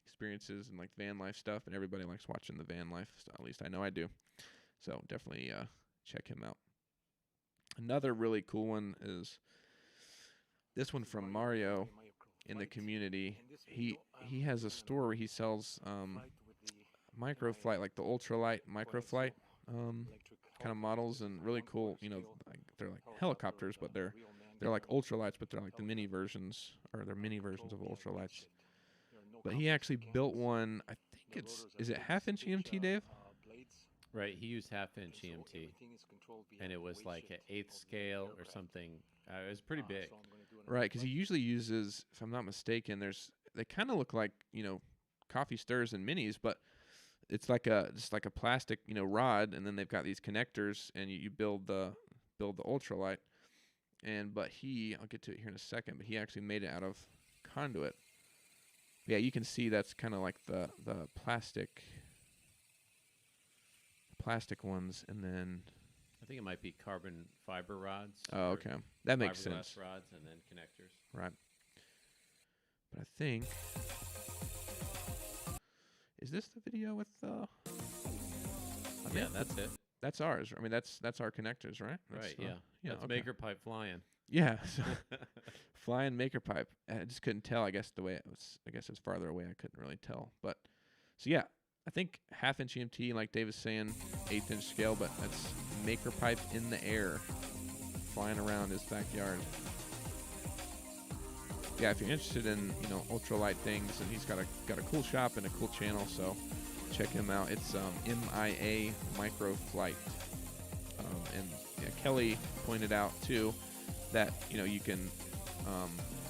experiences and like van life stuff, and everybody likes watching the van life stuff. At least I know I do. So definitely check him out. Another really cool one is this one from Mario in the community. He has a store where he sells microflight, like the ultralight microflight kind of models, and really cool. They're like helicopters, but they're like ultralights, but they're like the mini versions, or they're mini versions of ultralights. But he actually built one. I think is it half-inch EMT, Dave? Right, he used half-inch EMT, and it was like an 1/8 scale or something. It was pretty big. Right, because he usually uses, if I'm not mistaken, they kind of look like coffee stirs and minis, but it's like just like a plastic rod, and then they've got these connectors, and you build the ultralight. But I'll get to it here in a second, but he actually made it out of conduit. Yeah, you can see that's kind of like the plastic ones, and then I think it might be carbon fiber rods. oh, or okay, that makes fiberglass sense, rods and then connectors. right? But I think is this the video with Yeah, that's it. that's ours. I mean, that's our connectors, right? That's Right, the- yeah. That's okay. MakerPipe flying. Yeah, so flying MakerPipe. I just couldn't tell. I guess the way it was. I guess it's farther away. I couldn't really tell. But so yeah, I think half-inch EMT, like Dave was saying, 1/8 scale. But that's MakerPipe in the air, flying around his backyard. Yeah, if you're interested in ultralight things, and he's got a cool shop and a cool channel, so check him out. It's MIA Microflight, and yeah, Kelly pointed out too that you can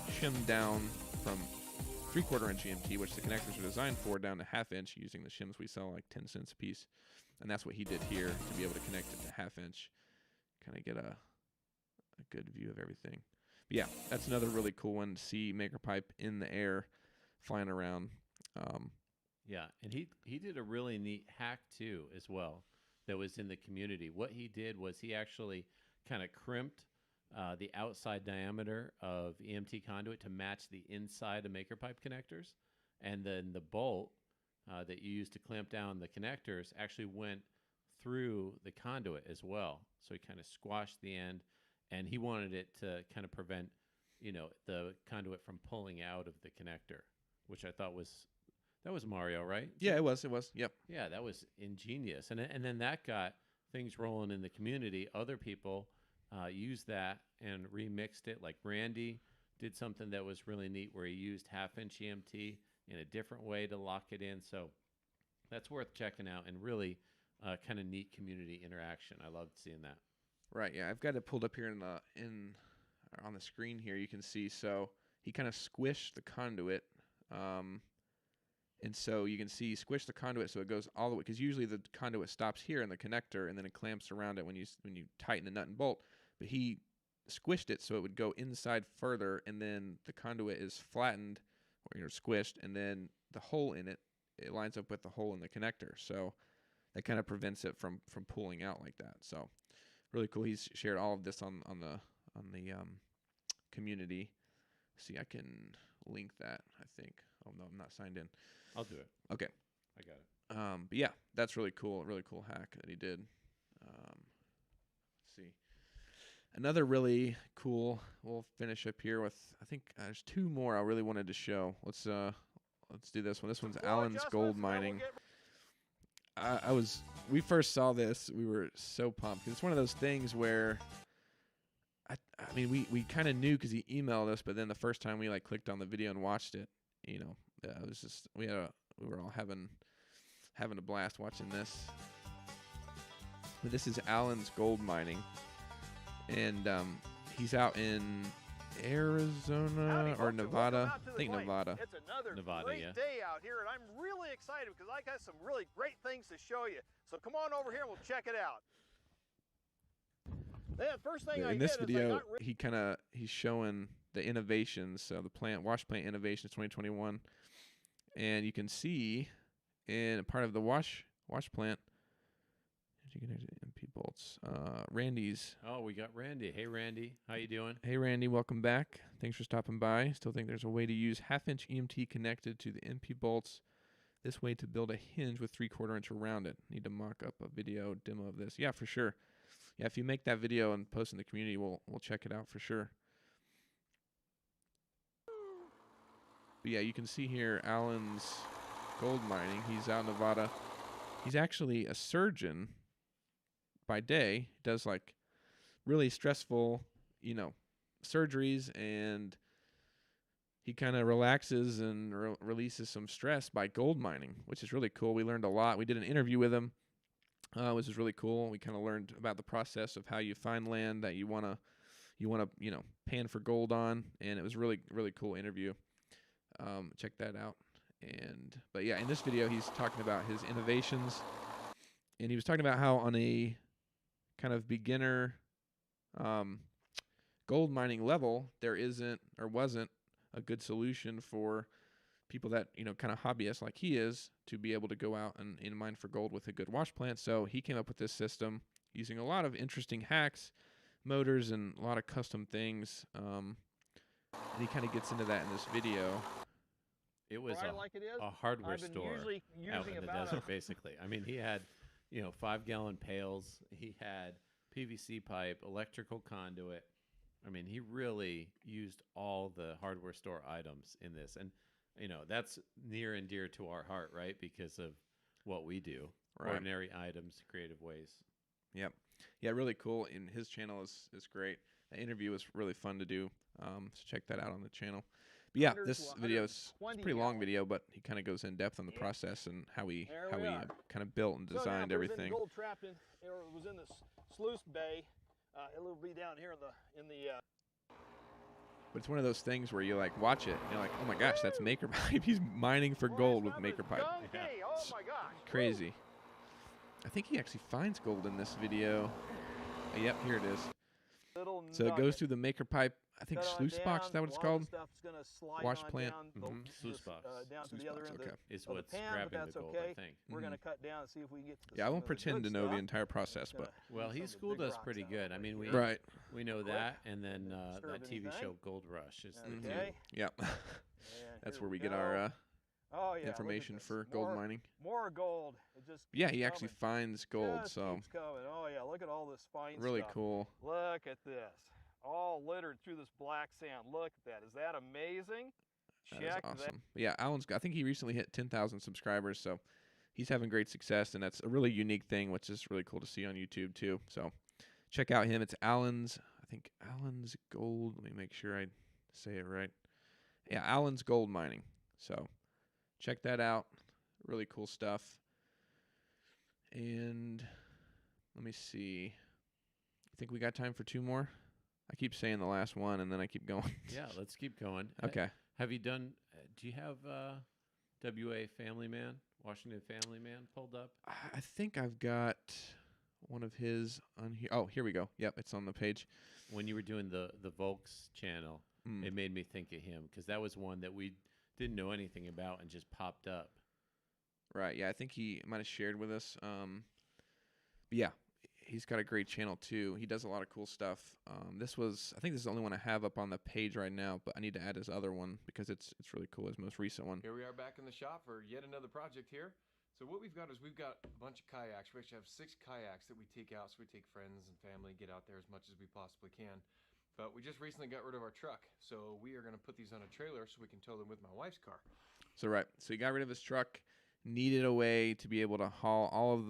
shim down from 3/4 inch EMT, which the connectors are designed for, down to 1/2 inch using the shims we sell like 10 cents a piece, and that's what he did here to be able to connect it to 1/2 inch, kind of get a good view of everything. But yeah, that's another really cool one to see MakerPipe in the air, flying around. Yeah, and he did a really neat hack too as well that was in the community. What he did was he actually kind of crimped the outside diameter of EMT conduit to match the inside of MakerPipe connectors, and then the bolt that you use to clamp down the connectors actually went through the conduit as well. So he kind of squashed the end and he wanted it to kind of prevent, the conduit from pulling out of the connector, which I thought was Mario, right? Yeah, it was. Yep. Yeah, that was ingenious, and then that got things rolling in the community. Other people used that and remixed it. Like Randy did something that was really neat, where he used half-inch EMT in a different way to lock it in. So that's worth checking out, and really kind of neat community interaction. I loved seeing that. Right. Yeah, I've got it pulled up here on the screen here. You can see. So he kind of squished the conduit. And so you can see he squished the conduit so it goes all the way, because usually the conduit stops here in the connector and then it clamps around it when you tighten the nut and bolt. But he squished it so it would go inside further, and then the conduit is flattened or squished, and then the hole in it lines up with the hole in the connector. So that kind of prevents it from pulling out like that. So really cool. He's shared all of this on the community. See, I can link that, I think. Oh no, I'm not signed in. I'll do it. Okay. I got it. But yeah, that's really cool. A really cool hack that he did. Let's see. Another really cool. We'll finish up here with. I think there's two more I really wanted to show. Let's do this one. This one's Allen's Gold Mining. We first saw this. We were so pumped. It's one of those things where. I mean, we kind of knew because he emailed us, but then the first time we clicked on the video and watched it, it was just we were all having a blast watching this. But this is Allen's Gold Mining, and he's out in Arizona or Nevada. I think Nevada. It's another Nevada, great yeah. day out here, and I'm really excited because I got some really great things to show you. So come on over here and we'll check it out. Yeah, first thing In this video, he's showing the innovations, so the wash plant innovations 2021, and you can see in part of the wash plant, you can MP bolts. Randy's. Oh, we got Randy. Hey, Randy, how you doing? Hey, Randy, welcome back. Thanks for stopping by. Still think there's a way to use half-inch EMT connected to the MP bolts. This way to build a hinge with 3/4 inch around it. Need to mock up a video demo of this. Yeah, for sure. Yeah, if you make that video and post in the community, we'll check it out for sure. But yeah, you can see here Allen's Gold Mining. He's out in Nevada. He's actually a surgeon by day. Does really stressful, surgeries, and he kind of relaxes and releases some stress by gold mining, which is really cool. We learned a lot. We did an interview with him. Which is really cool. We kind of learned about the process of how you find land that you wanna pan for gold on, and it was really, really cool interview. Check that out. But yeah, in this video, he's talking about his innovations, and he was talking about how on a kind of beginner gold mining level, there isn't or wasn't a good solution for people that, kind of hobbyists like he is, to be able to go out and mine for gold with a good wash plant. So he came up with this system using a lot of interesting hacks, motors, and a lot of custom things. And he kind of gets into that in this video. It was like it is, a hardware I've been store usually out using in the about desert, basically. I mean, he had, 5-gallon pails. He had PVC pipe, electrical conduit. I mean, he really used all the hardware store items in this. And that's near and dear to our heart, right? Because of what we do. Right. Ordinary items, creative ways. Yep. Yeah, really cool. And his channel is great. The interview was really fun to do. So check that out on the channel. But yeah, this video is a pretty long video, but he kind of goes in depth on the process and how he kind of built and designed everything. Gold trapped in, or it was in this sluice bay. It'll be down here in the. But it's one of those things where you watch it and you're like, oh my gosh, that's Maker Pipe. He's mining for gold with Maker Pipe. Yeah. Oh my gosh. Crazy. I think he actually finds gold in this video. Yep, here it is. So it goes through the Maker Pipe, I think sluice box, is that what it's called? Wash plant. Sluice box. Down to the other end is of what's the pan, grabbing but that's the gold, okay. I think. We're going to cut down and see if we can get to the Yeah, I won't some of the pretend to good know the stuff. entire process, but Well, he schooled us pretty good. I mean, we know that, and then that TV show Gold Rush is the two. Okay. yeah, And that's here where we we get go. our Oh, yeah, look at information this. for gold mining. More gold. It just Yeah, keeps he actually coming. finds gold, Just so keeps coming. Oh yeah, look at all this fine really stuff. cool. Look at this. all littered through this black sand. Look at that. Is that amazing? That is Check awesome. But yeah, Alan's. I think he recently hit 10,000 subscribers, so he's having great success, and that's a really unique thing, which is really cool to see on YouTube too. So check out him. It's Alan's. I think Alan's Gold. Let me make sure I say it right. Yeah, Alan's Gold Mining. So check that out. Really cool stuff. And let me see. You think we got time for 2 more? I keep saying the last one, and then I keep going. Yeah, let's keep going. Okay. Have you done? Do you have WA Family Man, Washington Family Man pulled up? I think I've got one of his on here. Oh, here we go. Yep, it's on the page. When you were doing the Volks channel, it made me think of him because that was one that we didn't know anything about and just popped up. Right. Yeah, I think he might have shared with us. But yeah, he's got a great channel too. He does a lot of cool stuff. I think this is the only one I have up on the page right now, but I need to add his other one because it's really cool. His most recent one. Here we are back in the shop for yet another project here. So what we've got is we've got a bunch of kayaks. We actually have 6 kayaks that we take out. So we take friends and family, get out there as much as we possibly can. But we just recently got rid of our truck. So we are going to put these on a trailer so we can tow them with my wife's car. So he got rid of his truck, needed a way to be able to haul all of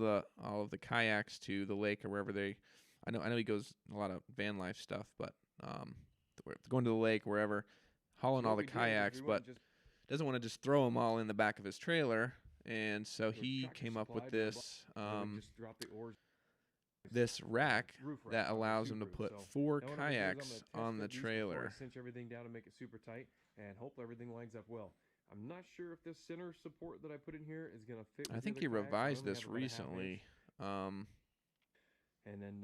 the kayaks to the lake or wherever I know he goes a lot of van life stuff, but going to the lake, wherever, hauling all the kayaks, but doesn't want to just throw them all in the back of his trailer. And so he came up with this this rack that allows him to put 4 kayaks on the trailer. Cinch everything down and make it super tight, and hopefully everything lines up well. I'm not sure if this center support that I put in here is going to fit. I think he revised this recently. And then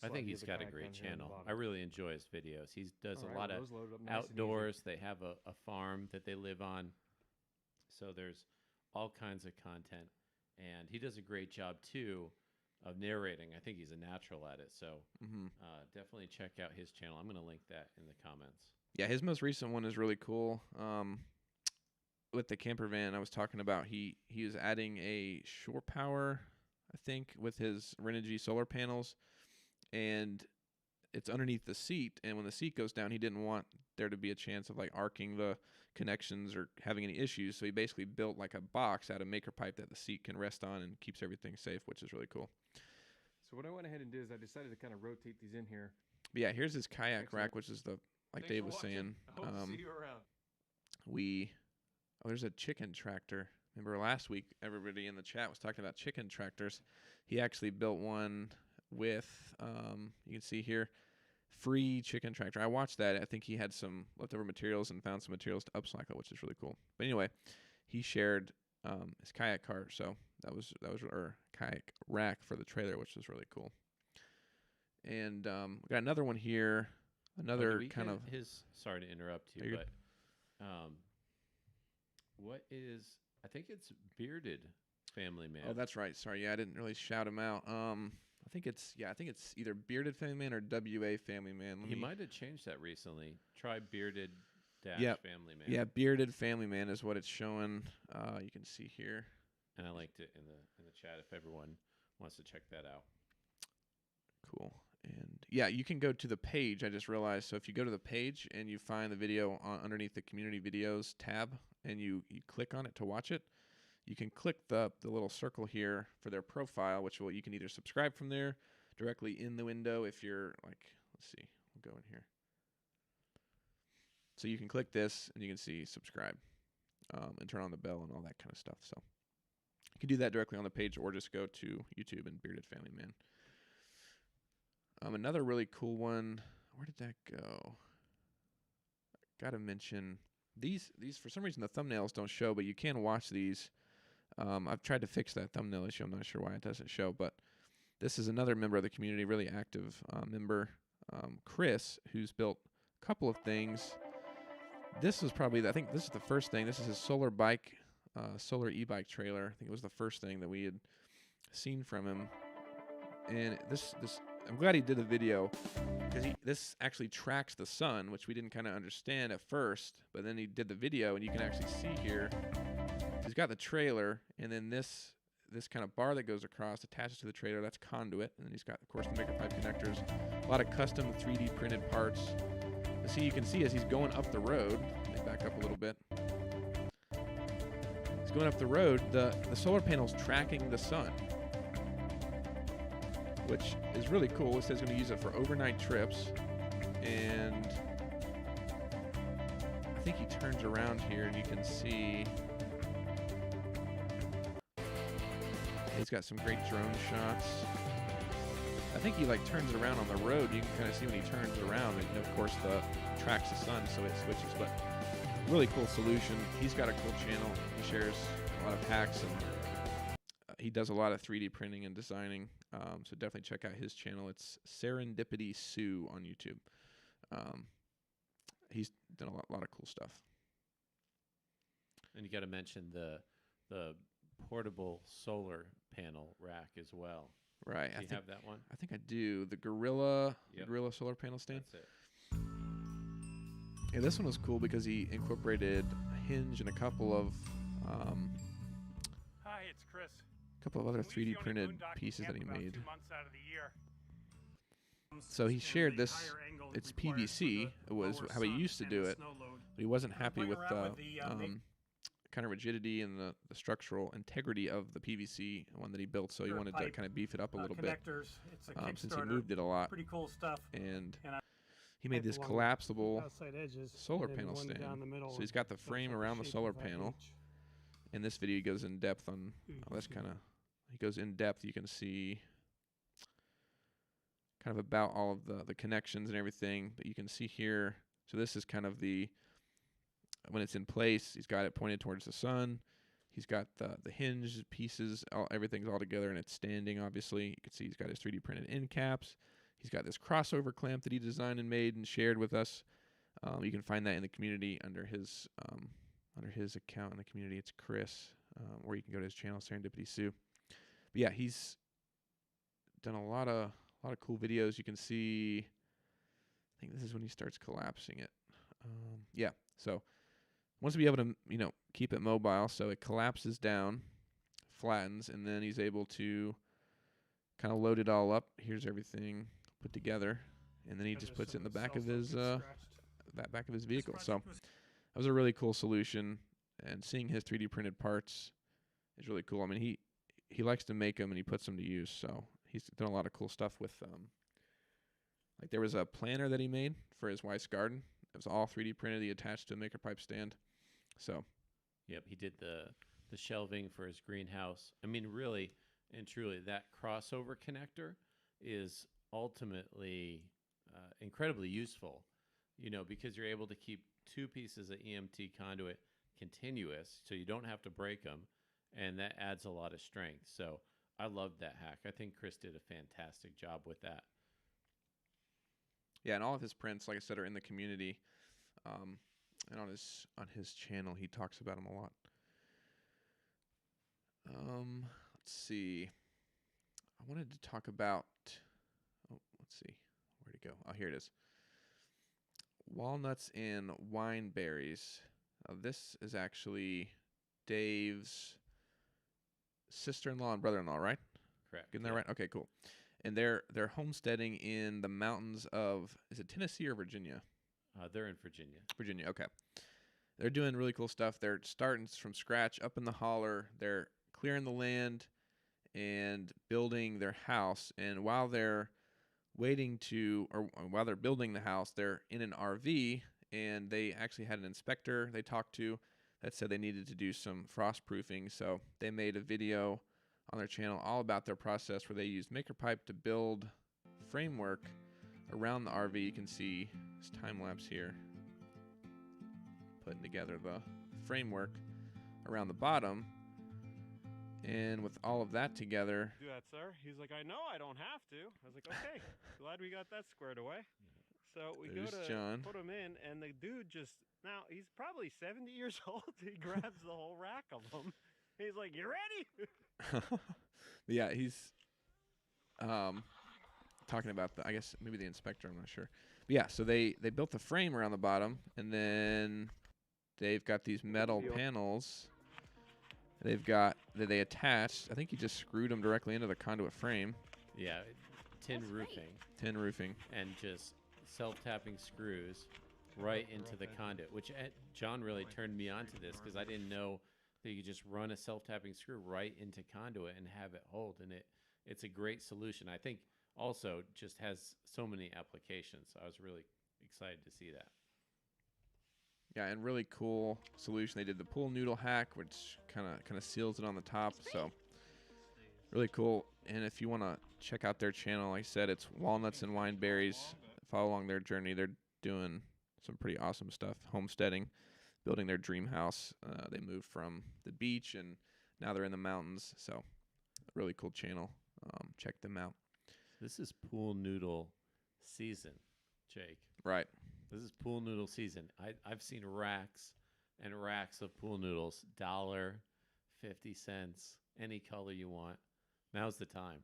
I think he's got a great channel. I really enjoy his videos. He does a lot of outdoors. They have a farm that they live on. So there's all kinds of content. And he does a great job, too, of narrating. I think he's a natural at it. So definitely check out his channel. I'm going to link that in the comments. Yeah, his most recent one is really cool. With the camper van I was talking about, he was adding a shore power, I think, with his Renogy solar panels, and it's underneath the seat, and when the seat goes down, he didn't want there to be a chance of like arcing the connections or having any issues, so he basically built like a box out of maker pipe that the seat can rest on and keeps everything safe, which is really cool. So what I went ahead and did is I decided to kind of rotate these in here. But yeah, here's his kayak rack, which is the, like Dave was saying, I hope to see you around. There's a chicken tractor. Remember last week, everybody in the chat was talking about chicken tractors. He actually built one with, you can see here, free chicken tractor. I watched that. I think he had some leftover materials and found some materials to upcycle, which is really cool. But anyway, he shared his kayak cart, so that was our kayak rack for the trailer, which was really cool. And we got another one here. Another kind of sorry to interrupt you, but what is, I think it's Bearded Family Man. Oh, that's right. Sorry, yeah, I didn't really shout him out. I think it's either Bearded Family Man or WA Family Man. He might have changed that recently. Try Bearded Family Man. Yeah, Bearded Family Man is what it's showing. You can see here. And I linked it in the chat if everyone wants to check that out. Cool. And yeah, you can go to the page. I just realized. So if you go to the page and you find the video underneath the community videos tab, and you click on it to watch it, you can click the little circle here for their profile, which you can either subscribe from there directly in the window if you're like, let's see, we'll go in here. So you can click this and you can see subscribe and turn on the bell and all that kind of stuff. So you can do that directly on the page or just go to YouTube and Bearded Family Man. Another really cool one. Where did that go? Gotta mention these for some reason the thumbnails don't show, but you can watch these. I've tried to fix that thumbnail issue. I'm not sure why it doesn't show, but this is another member of the community, really active member, Chris, who's built a couple of things. This was probably, I think this is the first thing. This is his solar e-bike trailer. I think it was the first thing that we had seen from him. And this I'm glad he did the video because this actually tracks the sun, which we didn't kind of understand at first, but then he did the video and you can actually see here, he's got the trailer and then this this kind of bar that goes across, attaches to the trailer. That's conduit. And then he's got, of course, the MakerPipe connectors. A lot of custom 3D printed parts. You can see as he's going up the road, let me back up a little bit. He's going up the road, the solar panel's tracking the sun, which is really cool. It says he's going to use it for overnight trips. And I think he turns around here and you can see he's got some great drone shots. I think he like turns around on the road. You can kind of see when he turns around, and of course the tracks the sun, so it switches. But really cool solution. He's got a cool channel. He shares a lot of hacks, and he does a lot of 3D printing and designing. So definitely check out his channel. It's Serendipity Sue on YouTube. He's done a lot of cool stuff. And you got to mention the portable solar panel rack as well. Right. Do you have that one? I think I do. The Gorilla, Yep. Gorilla solar panel stand. That's it. Yeah, this one was cool because he incorporated a hinge and a couple of Hi, it's Chris. other When we 3D usually printed boondocking pieces that camp he about made. 2 months out of the year. So he And shared really this. higher angle It's required for PVC. the It was lower how he sun used to and do the it, snow load. but he wasn't I'm happy playing with around the with the, kind of rigidity and the structural integrity of the PVC one that he built. So he Sure, wanted to pipe, kind of beef it up a little bit. connectors. It's a Since he Kickstarter. moved it a lot, Pretty cool stuff. and And I he made pipe this along collapsible outside edges, solar and then panel one stand. down the middle So he's got the that's frame like around the shape solar of that panel. H. In this video, he goes in depth on. You Oh, can that's see kind of. it. He goes in depth. You can see kind of about all of the connections and everything. But you can see here. So this is kind of the when it's in place. He's got it pointed towards the sun. He's got the hinge pieces. Everything's all together and it's standing. Obviously, you can see he's got his 3D printed end caps. He's got this crossover clamp that he designed and made and shared with us. You can find that in the community under his account in the community. It's Chris, or you can go to his channel, Serendipity Sue. But yeah, he's done a lot of cool videos. You can see. I think this is when he starts collapsing it. Yeah. So wants to be able to keep it mobile, so it collapses down, flattens, and then he's able to kind of load it all up. Here's everything put together, and then he just puts it in the back of his vehicle. So that was a really cool solution, and seeing his 3D printed parts is really cool. I mean, he likes to make them and he puts them to use. So he's done a lot of cool stuff with like there was a planter that he made for his wife's garden. It was all 3D printed. He attached to a MakerPipe stand. So, yep, he did the shelving for his greenhouse. I mean, really and truly, that crossover connector is ultimately incredibly useful, because you're able to keep 2 pieces of EMT conduit continuous, so you don't have to break them, and that adds a lot of strength. So I loved that hack. I think Chris did a fantastic job with that. Yeah, and all of his prints, like I said, are in the community. And on his channel, he talks about them a lot. Let's see. I wanted to talk about. Oh, let's see. Where'd it go? Oh, here it is. Walnuts and wine berries. This is actually Dave's sister-in-law and brother-in-law, right? Correct. Getting that right? Okay, cool. And they're homesteading in the mountains of, is it Tennessee or Virginia? They're in Virginia. Virginia, okay. They're doing really cool stuff. They're starting from scratch up in the holler. They're clearing the land and building their house. And while they're while they're building the house, they're in an RV, and they actually had an inspector they talked to that said they needed to do some frost proofing. So they made a video on their channel all about their process where they used MakerPipe to build framework around the RV. You can see this time lapse here, putting together the framework around the bottom. And with all of that together, Do that, sir. He's like, I know I don't have to. I was like, okay, glad we got that squared away. So we There's go to John. put him in, and the dude now he's probably 70 years old. He grabs the whole rack of them. He's like, you ready? yeah, he's talking about I guess maybe the inspector, I'm not sure. But yeah, so they built the frame around the bottom, and then they've got these metal panels. They've got that they attached. I think he just screwed them directly into the conduit frame. Yeah, tin roofing. Tin roofing. And just self-tapping screws right into the conduit, which John really turned me on to this because I didn't know that you could just run a self-tapping screw right into conduit and have it hold. And it's a great solution. I think also just has so many applications. I was really excited to see that. Yeah, and really cool solution. They did the pool noodle hack, which kind of seals it on the top. So really cool. And if you want to check out their channel, like I said, it's Walnuts and Wineberries. Follow along their journey. They're doing some pretty awesome stuff. Homesteading, building their dream house. They moved from the beach and now they're in the mountains. So really cool channel. Check them out. This is pool noodle season, Jake. Right. This is pool noodle season. I've seen racks and racks of pool noodles. $1, 50 cents, any color you want. Now's the time.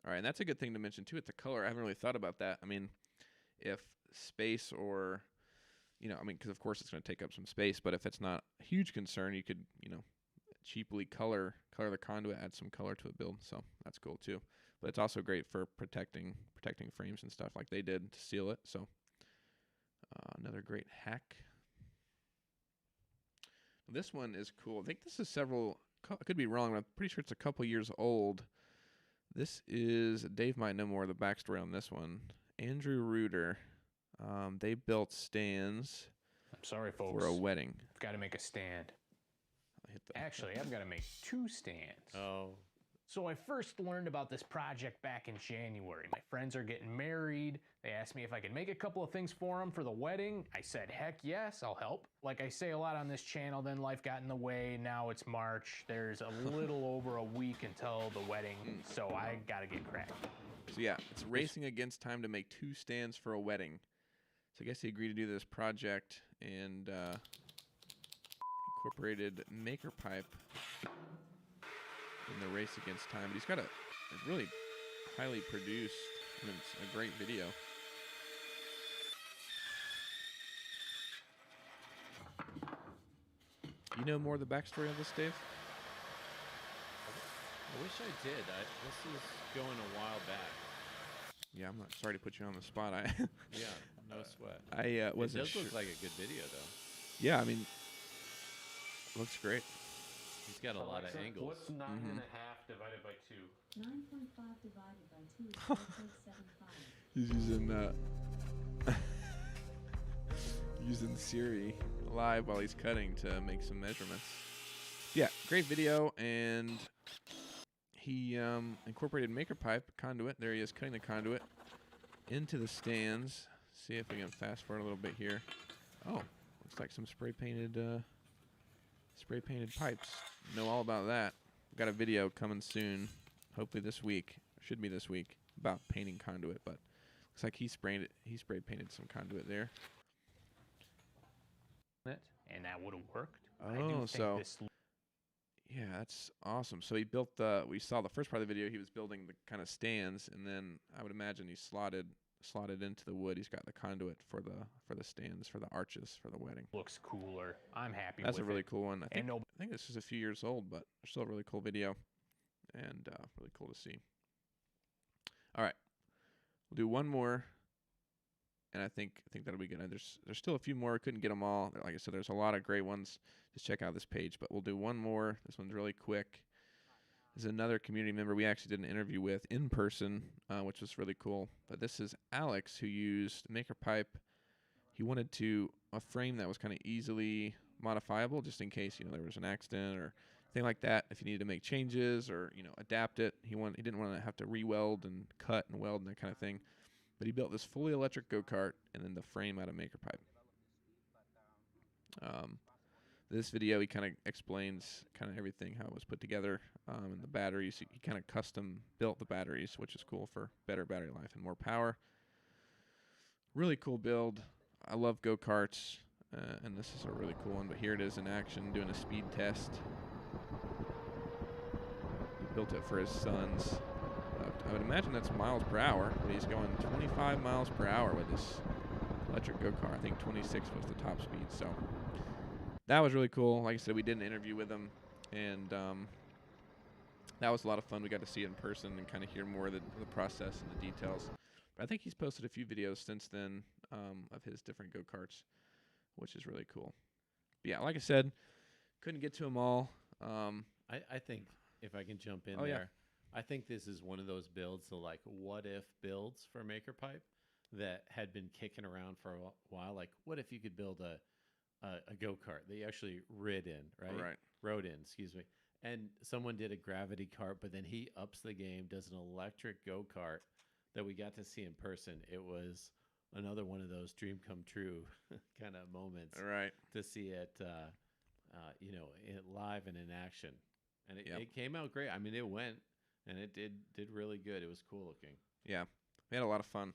All right, and that's a good thing to mention too. It's a color. I haven't really thought about that. I mean, if space or, because of course it's going to take up some space, but if it's not a huge concern, you could, cheaply color the conduit, add some color to a build. So that's cool too. But it's also great for protecting frames and stuff like they did to seal it. So another great hack. This one is cool. I think this is I could be wrong, but I'm pretty sure it's a couple years old. This is, Dave might know more of the backstory on this one. Andrew Reuter. They built stands. I'm sorry, folks. For a wedding. I've got to make a stand. Actually, I've got to make 2 stands. Oh. So I first learned about this project back in January. My friends are getting married. They asked me if I could make a couple of things for them for the wedding. I said, heck yes, I'll help. Like I say a lot on this channel, then life got in the way. Now it's March. There's a little over a week until the wedding, so I got to get cracking. So yeah, it's racing against time to make 2 stands for a wedding. So I guess he agreed to do this project and incorporated MakerPipe in the race against time. But he's got a really highly produced, it's a great video. You know more of the backstory of this, Dave? I wish I did. This is going a while back. Yeah, I'm not sorry to put you on the spot. Yeah, no sweat. I wasn't It does sure. look like a good video, though. Yeah, I mean, looks great. He's got a lot of angles. What's 9.5 divided by 2? 9.5 divided by 2 is 1.75. He's using Siri live while he's cutting to make some measurements. Yeah, great video, and he incorporated MakerPipe conduit. There he is, cutting the conduit into the stands. See if we can fast forward a little bit here. Oh, looks like some spray painted pipes. Know all about that. Got a video coming soon, hopefully this week. Should be this week, about painting conduit, but looks like he spray painted some conduit there. And that would have worked. Oh, so yeah, that's awesome. So he built we saw the first part of the video. He was building the kind of stands, and then I would imagine he slotted into the wood. He's got the conduit for the stands, for the arches, for the wedding. Looks cooler. I'm happy. That's with a really it. cool one. I And think this is a few years old, but still a really cool video, and really cool to see. All right, we'll do one more. And I think that'll be good. There's still a few more. I couldn't get them all. Like I said, there's a lot of great ones. Just check out this page. But we'll do one more. This one's really quick. This is another community member we actually did an interview with in person, which was really cool. But this is Alex, who used MakerPipe. He wanted a frame that was kind of easily modifiable, just in case there was an accident or thing like that. If you needed to make changes or adapt it, he didn't want to have to re-weld and cut and weld and that kind of thing. But he built this fully electric go-kart and then the frame out of MakerPipe. This video, he kind of explains kind of everything, how it was put together, and the batteries. He kind of custom built the batteries, which is cool for better battery life and more power. Really cool build. I love go-karts, and this is a really cool one. But here it is in action, doing a speed test. He built it for his sons. I would imagine that's miles per hour, but he's going 25 miles per hour with this electric go-kart. I think 26 was the top speed, so that was really cool. Like I said, we did an interview with him, and that was a lot of fun. We got to see it in person and kind of hear more of the process and the details. But I think he's posted a few videos since then of his different go-karts, which is really cool. But yeah, like I said, couldn't get to them all. I think if I can jump in Oh, yeah. there, I think this is one of those builds, the like what if builds for MakerPipe that had been kicking around for a while. Like, what if you could build a go-kart that you actually rode in, excuse me. And someone did a gravity kart, but then he ups the game, does an electric go-kart that we got to see in person. It was another one of those dream come true kind of moments. Right. To see it, live and in action. And it came out great. I mean, it went, and it did really good. It was cool looking. Yeah, we had a lot of fun.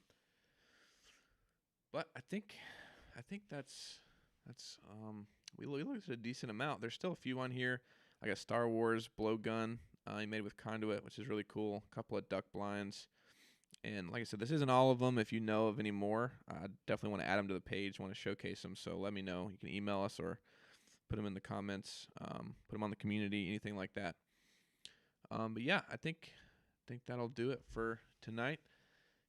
But I think that's we looked at a decent amount. There's still a few on here, like a Star Wars blowgun he made with conduit, which is really cool. A couple of duck blinds, and like I said, this isn't all of them. If you know of any more, I definitely want to add them to the page. Want to showcase them, so let me know. You can email us or put them in the comments. Put them on the community, anything like that. But yeah, I think that'll do it for tonight.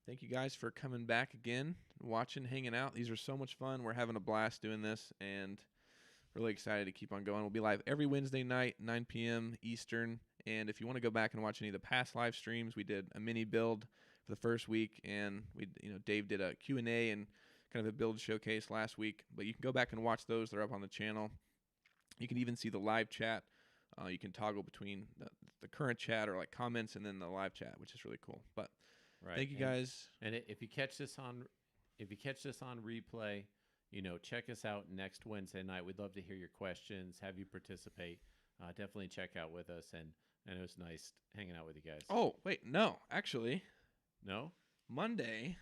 Thank you guys for coming back again, watching, hanging out. These are so much fun. We're having a blast doing this, and really excited to keep on going. We'll be live every Wednesday night, 9 p.m. Eastern. And if you want to go back and watch any of the past live streams, we did a mini build for the first week, and Dave did a Q&A and kind of a build showcase last week. But you can go back and watch those. They're up on the channel. You can even see the live chat. You can toggle between the current chat or like comments and then the live chat, which is really cool. But thank you guys. And if you catch this on replay, check us out next Wednesday night. We'd love to hear your questions, have you participate. Definitely check out with us, and it was nice hanging out with you guys. Oh, wait, no, actually. No? Monday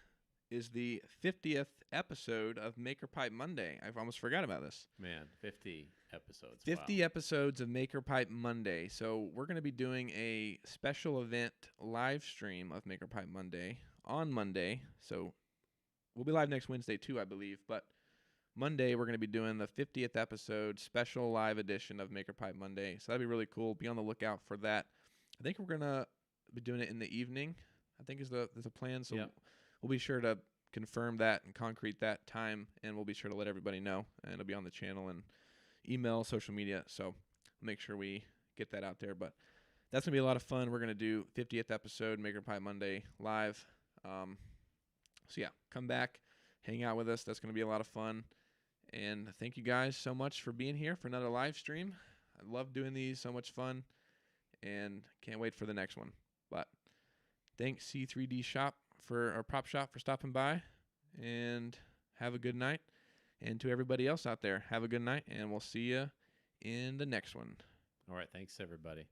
is the 50th episode of MakerPipe Monday. I've almost forgot about this. Man, 50 episodes. 50 episodes of MakerPipe Monday. So we're going to be doing a special event live stream of MakerPipe Monday on Monday. So we'll be live next Wednesday too, I believe. But Monday, we're going to be doing the 50th episode special live edition of MakerPipe Monday. So that'd be really cool. Be on the lookout for that. I think we're going to be doing it in the evening, I think is the plan. So we'll be sure to confirm that and concrete that time, and we'll be sure to let everybody know. And it'll be on the channel and email, social media. So make sure we get that out there. But that's going to be a lot of fun. We're going to do 50th episode MakerPipe Monday live. So yeah, come back, hang out with us. That's going to be a lot of fun. And thank you guys so much for being here for another live stream. I love doing these, so much fun, and can't wait for the next one. But thanks C3D Shop for our prop shop for stopping by, and have a good night. And to everybody else out there, have a good night, and we'll see you in the next one. All right, thanks everybody.